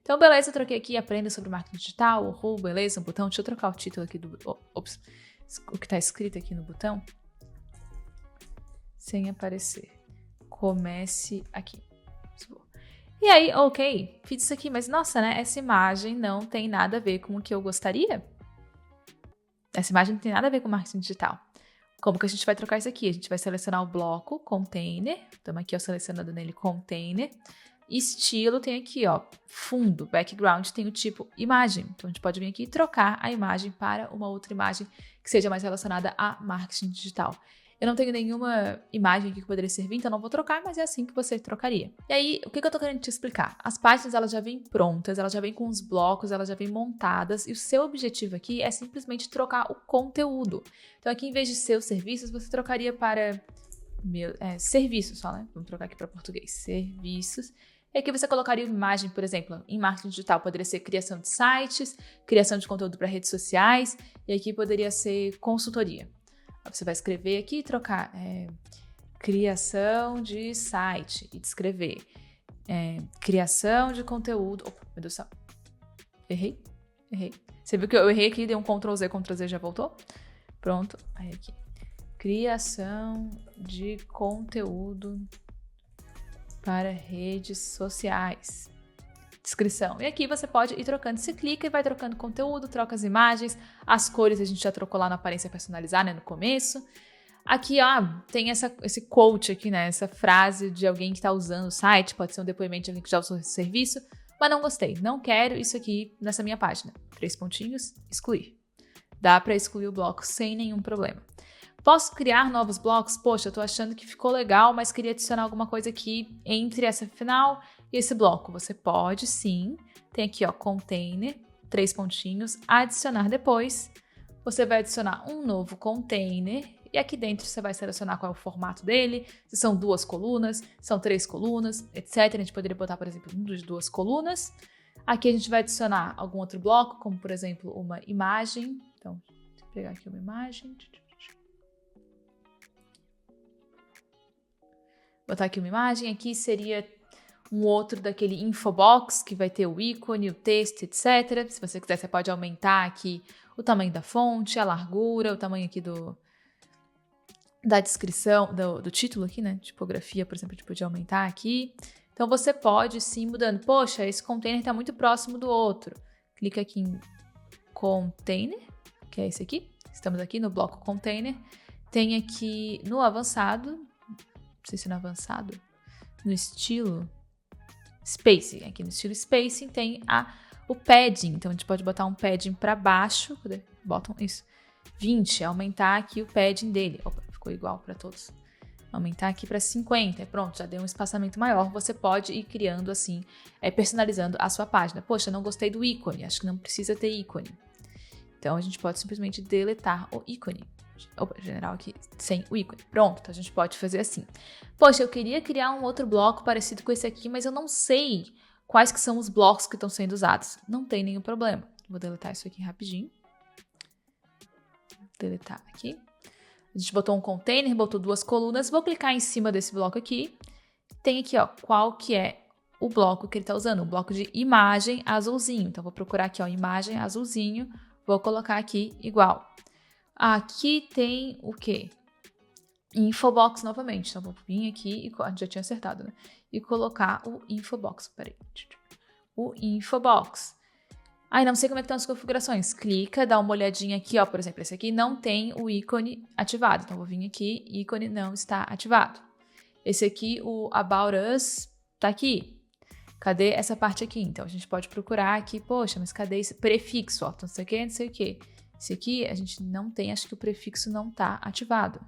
Então, beleza, eu troquei aqui, aprenda sobre marketing digital, beleza, um botão. Deixa eu trocar o título aqui o que está escrito aqui no botão, sem aparecer. Comece aqui. E aí, ok, fiz isso aqui, mas nossa, né, essa imagem não tem nada a ver com o que eu gostaria. Essa imagem não tem nada a ver com marketing digital. Como que a gente vai trocar isso aqui? A gente vai selecionar o bloco Container. Estamos aqui, ó, selecionando nele Container. Estilo tem aqui, ó, fundo, background, tem o tipo imagem. Então, a gente pode vir aqui e trocar a imagem para uma outra imagem que seja mais relacionada a marketing digital. Eu não tenho nenhuma imagem aqui que poderia servir, então não vou trocar, mas é assim que você trocaria. E aí, o que eu tô querendo te explicar? As páginas, elas já vêm prontas, elas já vêm com os blocos, elas já vêm montadas, e o seu objetivo aqui é simplesmente trocar o conteúdo. Então, aqui, em vez de seus serviços, você trocaria para serviços só, né? Vamos trocar aqui para português. Serviços. E aqui você colocaria uma imagem, por exemplo, em marketing digital poderia ser criação de sites, criação de conteúdo para redes sociais, e aqui poderia ser consultoria. Você vai escrever aqui e trocar criação de site e descrever criação de conteúdo. Opa, meu Deus do céu. Errei. Você viu que eu errei aqui, dei um Ctrl Z já voltou? Pronto. Aí aqui. Criação de conteúdo para redes sociais. Descrição. E aqui você pode ir trocando. Você clica e vai trocando conteúdo, troca as imagens, as cores a gente já trocou lá na aparência personalizar, né, no começo. Aqui, tem esse quote aqui, né, essa frase de alguém que está usando o site, pode ser um depoimento de alguém que já usou esse serviço, mas não gostei, não quero isso aqui nessa minha página. 3 pontinhos, excluir. Dá para excluir o bloco sem nenhum problema. Posso criar novos blocos? Poxa, eu tô achando que ficou legal, mas queria adicionar alguma coisa aqui entre essa final e esse bloco. Você pode, sim. Tem aqui, ó, container, 3 pontinhos, adicionar depois. Você vai adicionar um novo container e aqui dentro você vai selecionar qual é o formato dele, se são 2 colunas, são 3 colunas, etc. A gente poderia botar, por exemplo, um dos 2 colunas. Aqui a gente vai adicionar algum outro bloco, como, por exemplo, uma imagem. Então, vou pegar aqui uma imagem. Botar aqui uma imagem, aqui seria um outro daquele infobox, que vai ter o ícone, o texto, etc. Se você quiser, você pode aumentar aqui o tamanho da fonte, a largura, o tamanho aqui da descrição, do título aqui, né? Tipografia, por exemplo, a gente podia aumentar aqui. Então, você pode sim mudando. Poxa, esse container está muito próximo do outro. Clica aqui em container, que é esse aqui. Estamos aqui no bloco container. Tem aqui no avançado, não sei se no avançado, no estilo spacing. Aqui no estilo spacing tem o padding. Então, a gente pode botar um padding para baixo. Cadê? Botam isso. 20, aumentar aqui o padding dele. Opa, ficou igual para todos. Aumentar aqui para 50, pronto, já deu um espaçamento maior. Você pode ir criando assim, personalizando a sua página. Poxa, não gostei do ícone, acho que não precisa ter ícone. Então, a gente pode simplesmente deletar o ícone. Opa, general aqui, sem o ícone. Pronto, então a gente pode fazer assim. Poxa, eu queria criar um outro bloco parecido com esse aqui, mas eu não sei quais que são os blocos que estão sendo usados. Não tem nenhum problema. Vou deletar isso aqui rapidinho. Deletar aqui. A gente botou um container, botou 2 colunas. Vou clicar em cima desse bloco aqui. Tem aqui, ó, qual que é o bloco que ele está usando. O bloco de imagem azulzinho. Então, vou procurar aqui, ó, imagem azulzinho. Vou colocar aqui igual. Aqui tem o quê? Infobox novamente. Então, vou vir aqui e a gente já tinha acertado, né? E colocar o infobox. Peraí. O infobox. Aí, não sei como é que estão as configurações. Clica, dá uma olhadinha aqui, ó. Por exemplo, esse aqui não tem o ícone ativado. Então, vou vir aqui, ícone não está ativado. Esse aqui, o About Us, tá aqui. Cadê essa parte aqui? Então, a gente pode procurar aqui, poxa, mas cadê esse prefixo? Ó, não sei o que, não sei o que. Esse aqui, a gente não tem, acho que o prefixo não tá ativado.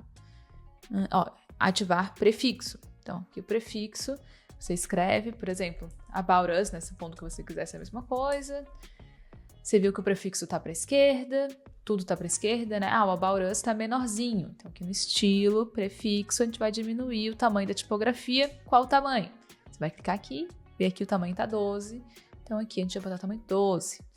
Ó, ativar prefixo. Então, aqui o prefixo, você escreve, por exemplo, About Us, nesse ponto que você quiser ser a mesma coisa. Você viu que o prefixo tá para a esquerda, tudo tá para a esquerda, né? Ah, o About Us tá menorzinho. Então, aqui no estilo, prefixo, a gente vai diminuir o tamanho da tipografia. Qual o tamanho? Você vai clicar aqui, ver aqui o tamanho tá 12. Então, aqui a gente vai botar o tamanho 12.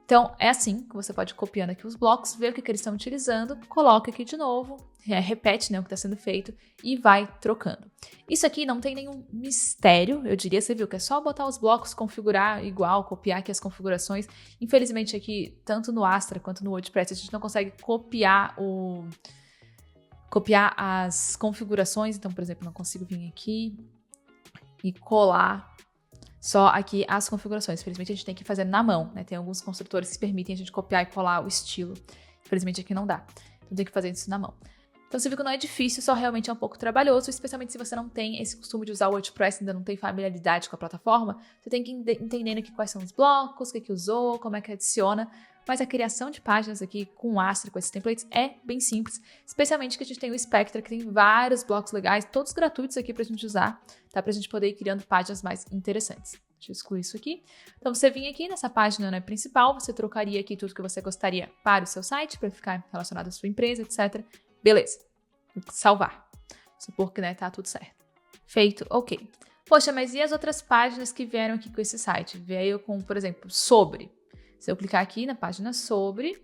Então, é assim que você pode ir copiando aqui os blocos, ver o que eles estão utilizando, coloca aqui de novo, repete, né, o que está sendo feito e vai trocando. Isso aqui não tem nenhum mistério, eu diria, você viu que é só botar os blocos, configurar igual, copiar aqui as configurações. Infelizmente aqui, tanto no Astra quanto no WordPress, a gente não consegue copiar as configurações. Então, por exemplo, não consigo vir aqui e colar só aqui as configurações. Infelizmente, a gente tem que fazer na mão, né? Tem alguns construtores que permitem a gente copiar e colar o estilo. Infelizmente, aqui não dá. Então, tem que fazer isso na mão. Então, você viu que não é difícil, só realmente é um pouco trabalhoso, especialmente se você não tem esse costume de usar o WordPress, ainda não tem familiaridade com a plataforma. Você tem que ir entendendo aqui quais são os blocos, o que usou, como é que adiciona. Mas a criação de páginas aqui com o Astra, com esses templates, é bem simples. Especialmente que a gente tem o Spectra, que tem vários blocos legais, todos gratuitos aqui pra gente usar, tá? Pra gente poder ir criando páginas mais interessantes. Deixa eu excluir isso aqui. Então, você vinha aqui nessa página, né, principal, você trocaria aqui tudo que você gostaria para o seu site, para ficar relacionado à sua empresa, etc. Beleza. Salvar. Supor que, né, tá tudo certo. Feito, ok. Poxa, mas e as outras páginas que vieram aqui com esse site? Veio com, por exemplo, sobre. Se eu clicar aqui na página sobre,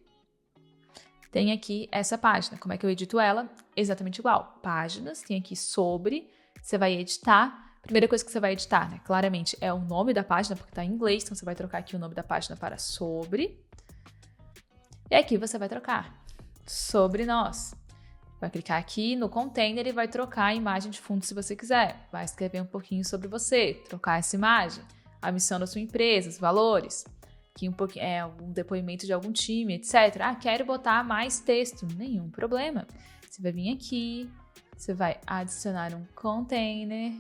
tem aqui essa página. Como é que eu edito ela? Exatamente igual. Páginas, tem aqui sobre, você vai editar. Primeira coisa que você vai editar, né? Claramente é o nome da página, porque está em inglês, então você vai trocar aqui o nome da página para sobre. E aqui você vai trocar sobre nós. Vai clicar aqui no container e vai trocar a imagem de fundo se você quiser. Vai escrever um pouquinho sobre você, trocar essa imagem, a missão da sua empresa, os valores. Aqui um depoimento de algum time, etc. Ah, quero botar mais texto. Nenhum problema. Você vai vir aqui, você vai adicionar um container.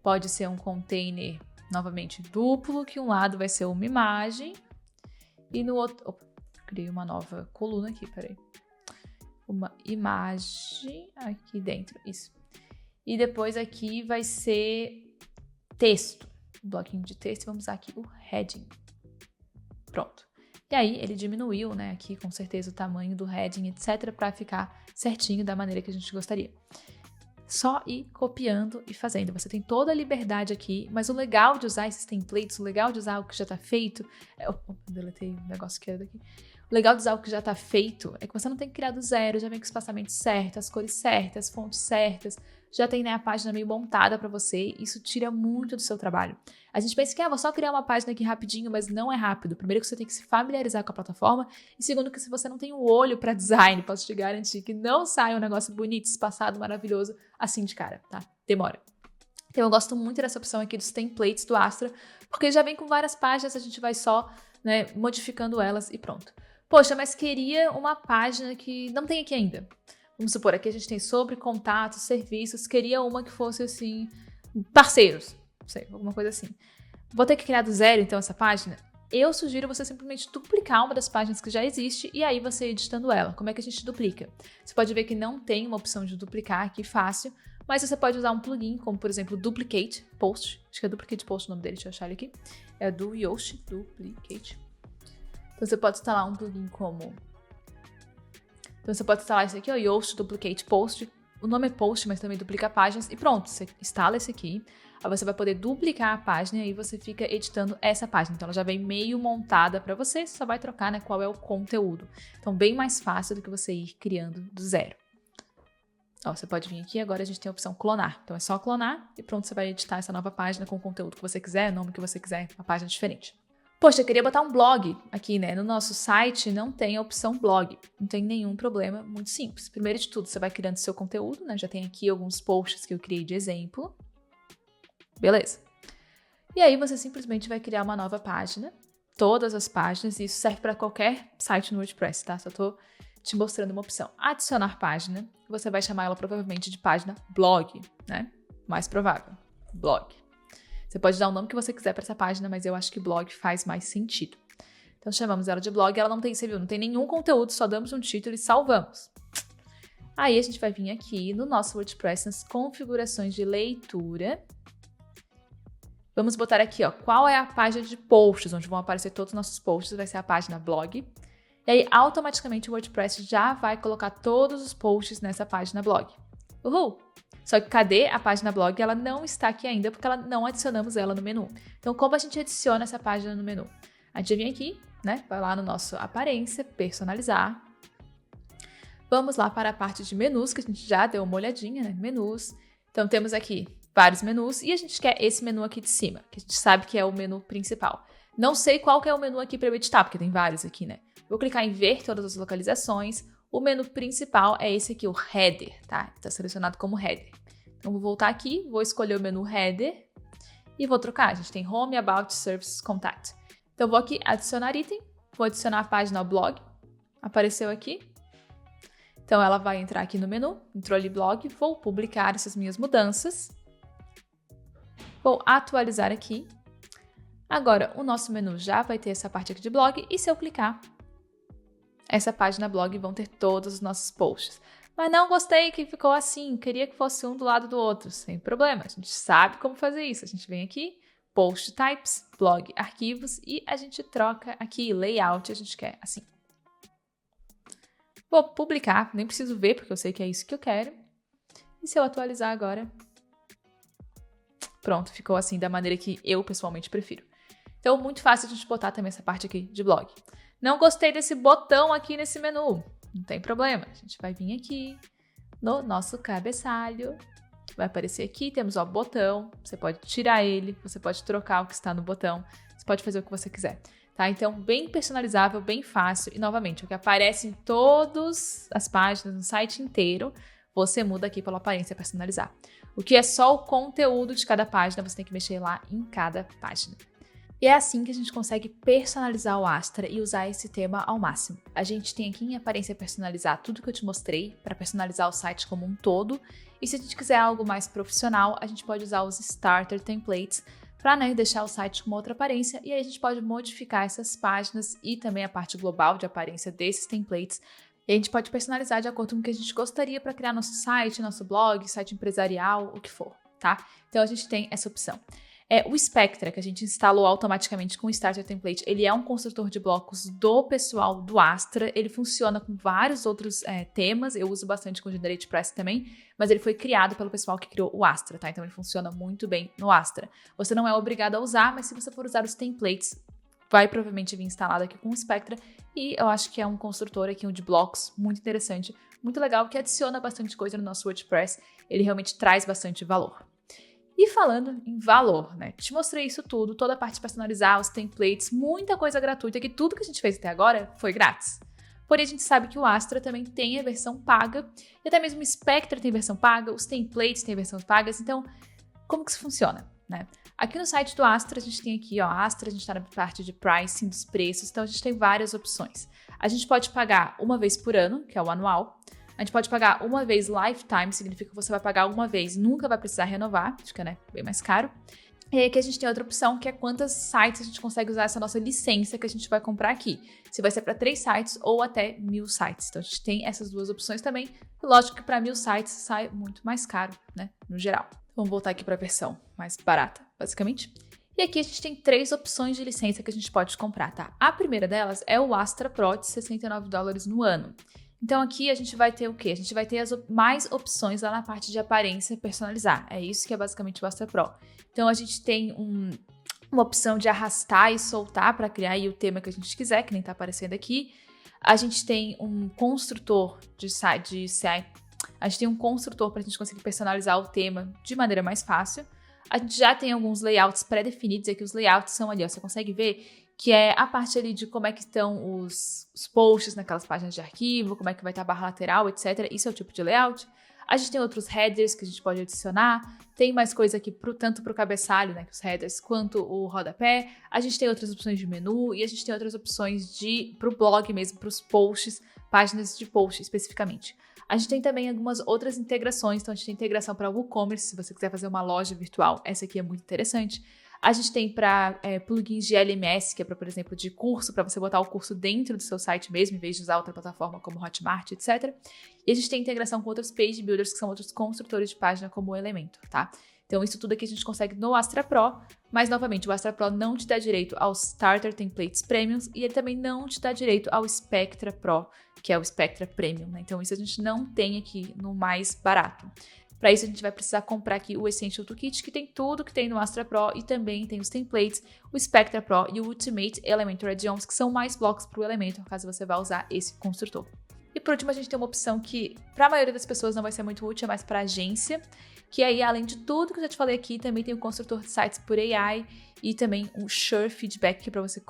Pode ser um container, novamente, duplo, que um lado vai ser uma imagem e no outro... Opa, criei uma nova coluna aqui, peraí. Uma imagem aqui dentro, isso. E depois aqui vai ser texto. Um bloquinho de texto, vamos usar aqui o heading. Pronto. E aí, ele diminuiu, né, aqui com certeza o tamanho do heading, etc, para ficar certinho da maneira que a gente gostaria. Só ir copiando e fazendo. Você tem toda a liberdade aqui, mas o legal de usar esses templates, o legal de usar o que já está feito... deletei o negócio que era daqui. O legal de usar o que já está feito é que você não tem que criar do zero, já vem com o espaçamento certo, as cores certas, as fontes certas, já tem, né, a página meio montada para você, isso tira muito do seu trabalho. A gente pensa que, vou só criar uma página aqui rapidinho, mas não é rápido. Primeiro que você tem que se familiarizar com a plataforma, e segundo que se você não tem o olho para design, posso te garantir que não sai um negócio bonito, espaçado, maravilhoso, assim de cara, tá? Demora. Então eu gosto muito dessa opção aqui dos templates do Astra, porque já vem com várias páginas, a gente vai só, né, modificando elas e pronto. Poxa, mas queria uma página que não tem aqui ainda. Vamos supor, aqui a gente tem sobre contatos, serviços, queria uma que fosse assim, parceiros, não sei, alguma coisa assim. Vou ter que criar do zero, então, essa página? eu sugiro você simplesmente duplicar uma das páginas que já existe e aí você editando ela. Como é que a gente duplica? Você pode ver que não tem uma opção de duplicar aqui fácil, mas você pode usar um plugin, como por exemplo Duplicate Post. Acho que é Duplicate Post o nome dele, deixa eu achar ele aqui. É do Yoast, Duplicate. Então você pode instalar um plugin como... Então você pode instalar esse aqui, ó, Yoast Duplicate Post. O nome é Post, mas também duplica páginas. E pronto, você instala esse aqui. Aí você vai poder duplicar a página e aí você fica editando essa página. Então ela já vem meio montada para você só vai trocar, né, qual é o conteúdo. Então bem mais fácil do que você ir criando do zero. Ó, você pode vir aqui, agora a gente tem a opção clonar. Então é só clonar e pronto, você vai editar essa nova página com o conteúdo que você quiser, o nome que você quiser, uma página diferente. Poxa, eu queria botar um blog aqui, né? No nosso site não tem a opção blog. Não tem nenhum problema, muito simples. Primeiro de tudo, você vai criando seu conteúdo, né? Já tem aqui alguns posts que eu criei de exemplo. Beleza. E aí você simplesmente vai criar uma nova página, todas as páginas, e isso serve para qualquer site no WordPress, tá? Só tô te mostrando uma opção. Adicionar página, você vai chamar ela provavelmente de página blog, né? Mais provável, blog. Você pode dar o nome que você quiser para essa página, mas eu acho que blog faz mais sentido. Então chamamos ela de blog, ela não tem, você viu, não tem nenhum conteúdo, só damos um título e salvamos. Aí a gente vai vir aqui no nosso WordPress, nas configurações de leitura. Vamos botar aqui, ó, qual é a página de posts, onde vão aparecer todos os nossos posts, vai ser a página blog. E aí, automaticamente, o WordPress já vai colocar todos os posts nessa página blog. Uhul! Só que cadê a página blog? Ela não está aqui ainda, porque não adicionamos ela no menu. Então, como a gente adiciona essa página no menu? A gente vem aqui, né? Vai lá no nosso aparência, personalizar. Vamos lá para a parte de menus, que a gente já deu uma olhadinha, né? Menus. Então, temos aqui vários menus e a gente quer esse menu aqui de cima, que a gente sabe que é o menu principal. Não sei qual que é o menu aqui para eu editar, porque tem vários aqui, né? Vou clicar em ver todas as localizações. O menu principal é esse aqui, o header, tá? Está selecionado como header. Então, vou voltar aqui, vou escolher o menu header e vou trocar. A gente tem Home, About, Services, Contact. Então, vou aqui, adicionar item, vou adicionar a página ao blog, apareceu aqui. Então, ela vai entrar aqui no menu, entrou ali blog, vou publicar essas minhas mudanças. Vou atualizar aqui. Agora, o nosso menu já vai ter essa parte aqui de blog e se eu clicar, essa página blog vão ter todos os nossos posts. Mas não gostei que ficou assim, queria que fosse um do lado do outro. Sem problema, a gente sabe como fazer isso. A gente vem aqui, Post Types, Blog Arquivos e a gente troca aqui, Layout, a gente quer assim. Vou publicar, nem preciso ver porque eu sei que é isso que eu quero. E se eu atualizar agora, pronto, ficou assim da maneira que eu pessoalmente prefiro. Então, muito fácil a gente botar também essa parte aqui de blog. Não gostei desse botão aqui nesse menu. Não tem problema. A gente vai vir aqui no nosso cabeçalho. Vai aparecer aqui, temos o botão. Você pode tirar ele, você pode trocar o que está no botão. Você pode fazer o que você quiser. Tá? Então, bem personalizável, bem fácil. E, novamente, o que aparece em todas as páginas, no site inteiro, você muda aqui pela aparência personalizar. O que é só o conteúdo de cada página, você tem que mexer lá em cada página. E é assim que a gente consegue personalizar o Astra e usar esse tema ao máximo. A gente tem aqui em aparência personalizar tudo que eu te mostrei para personalizar o site como um todo. E se a gente quiser algo mais profissional, a gente pode usar os Starter Templates para, né, deixar o site com uma outra aparência. E aí a gente pode modificar essas páginas e também a parte global de aparência desses templates. E a gente pode personalizar de acordo com o que a gente gostaria para criar nosso site, nosso blog, site empresarial, o que for, tá? Então a gente tem essa opção. O Spectra, que a gente instalou automaticamente com o Starter Template, ele é um construtor de blocos do pessoal do Astra. Ele funciona com vários outros temas. Eu uso bastante com o GeneratePress também, mas ele foi criado pelo pessoal que criou o Astra, tá? Então ele funciona muito bem no Astra. Você não é obrigado a usar, mas se você for usar os templates, vai provavelmente vir instalado aqui com o Spectra. E eu acho que é um construtor aqui de blocos muito interessante, muito legal, que adiciona bastante coisa no nosso WordPress. Ele realmente traz bastante valor. E falando em valor, né? Te mostrei isso tudo, toda a parte de personalizar, os templates, muita coisa gratuita, que tudo que a gente fez até agora foi grátis. Porém, a gente sabe que o Astra também tem a versão paga, e até mesmo o Spectra tem versão paga, os templates têm versões pagas, então, como que isso funciona, né? Aqui no site do Astra, a gente tem aqui, ó, Astra, a gente tá na parte de pricing, dos preços, então a gente tem várias opções. A gente pode pagar uma vez por ano, que é o anual. A gente pode pagar uma vez lifetime, significa que você vai pagar uma vez e nunca vai precisar renovar, fica, né, bem mais caro. E aí aqui a gente tem outra opção, que é quantos sites a gente consegue usar essa nossa licença que a gente vai comprar aqui. Se vai ser para 3 sites ou até 1000 sites. Então a gente tem essas duas opções também. Lógico que para 1000 sites sai muito mais caro, né, no geral. Vamos voltar aqui para a versão mais barata, basicamente. E aqui a gente tem 3 opções de licença que a gente pode comprar, tá? A primeira delas é o Astra Pro de $69 no ano. Então aqui a gente vai ter o quê? A gente vai ter mais opções lá na parte de aparência personalizar. É isso que é basicamente o Astra Pro. Então a gente tem uma opção de arrastar e soltar para criar aí o tema que a gente quiser, que nem tá aparecendo aqui. A gente tem um construtor a gente tem um construtor para a gente conseguir personalizar o tema de maneira mais fácil. A gente já tem alguns layouts pré-definidos, aqui os layouts são ali, ó, você consegue ver que é a parte ali de como é que estão os posts naquelas páginas de arquivo, como é que vai estar a barra lateral, etc. Isso é o tipo de layout. A gente tem outros headers que a gente pode adicionar, tem mais coisa aqui tanto para o cabeçalho, né, que os headers, quanto o rodapé. A gente tem outras opções de menu e a gente tem outras opções para o blog mesmo, para os posts, páginas de post especificamente. A gente tem também algumas outras integrações, então a gente tem integração para o WooCommerce, se você quiser fazer uma loja virtual, essa aqui é muito interessante. A gente tem para plugins de LMS, que é para, por exemplo, de curso, para você botar o curso dentro do seu site mesmo, em vez de usar outra plataforma como Hotmart, etc. E a gente tem integração com outros page builders, que são outros construtores de página, como o Elementor, tá? Então, isso tudo aqui a gente consegue no Astra Pro, mas, novamente, o Astra Pro não te dá direito aos Starter Templates Premiums e ele também não te dá direito ao Spectra Pro, que é o Spectra Premium, né? Então, isso a gente não tem aqui no mais barato. Para isso, a gente vai precisar comprar aqui o Essential Toolkit, que tem tudo que tem no Astra Pro e também tem os templates, o Spectra Pro e o Ultimate Elementor Add-ons, que são mais blocos para o Elementor, caso você vá usar esse construtor. E por último, a gente tem uma opção que, para a maioria das pessoas, não vai ser muito útil, é mais para agência, que aí, além de tudo que eu já te falei aqui, também tem o construtor de sites por AI e também um Sure Feedback, que é para você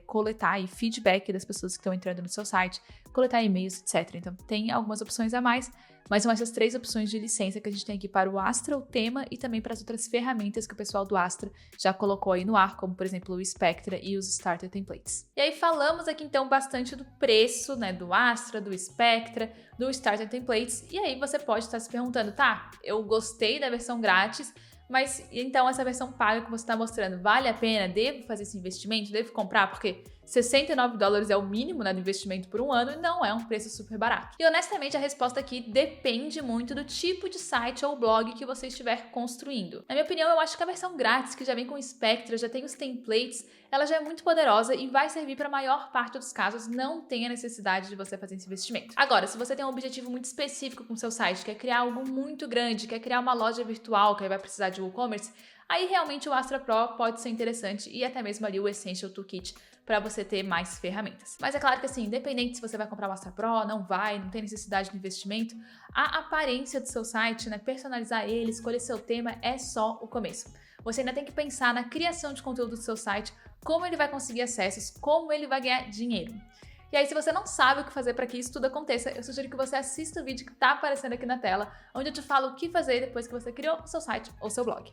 coletar aí feedback das pessoas que estão entrando no seu site, coletar e-mails, etc. Então, tem algumas opções a mais, mas são essas 3 opções de licença que a gente tem aqui para o Astra, o tema, e também para as outras ferramentas que o pessoal do Astra já colocou aí no ar, como, por exemplo, o Spectra e os Starter Templates. E aí falamos aqui, então, bastante do preço, né, do Astra, do Spectra, do Starter Templates, e aí você pode estar se perguntando, tá, eu gostei da versão grátis, mas então essa versão paga que você está mostrando, vale a pena? Devo fazer esse investimento? Devo comprar? Porque $69 é o mínimo, né, do investimento por um ano e não é um preço super barato. E honestamente a resposta aqui depende muito do tipo de site ou blog que você estiver construindo. Na minha opinião, eu acho que a versão grátis, que já vem com o Spectra, já tem os templates, ela já é muito poderosa e vai servir para a maior parte dos casos, não tem a necessidade de você fazer esse investimento. Agora, se você tem um objetivo muito específico com o seu site, quer criar algo muito grande, quer criar uma loja virtual, que aí vai precisar de WooCommerce, aí realmente o Astra Pro pode ser interessante e até mesmo ali o Essential Toolkit para você ter mais ferramentas. Mas é claro que assim, independente se você vai comprar o Astra Pro, não tem necessidade de investimento, a aparência do seu site, né, personalizar ele, escolher seu tema é só o começo. Você ainda tem que pensar na criação de conteúdo do seu site, como ele vai conseguir acessos, como ele vai ganhar dinheiro. E aí, se você não sabe o que fazer para que isso tudo aconteça, eu sugiro que você assista o vídeo que está aparecendo aqui na tela, onde eu te falo o que fazer depois que você criou o seu site ou seu blog.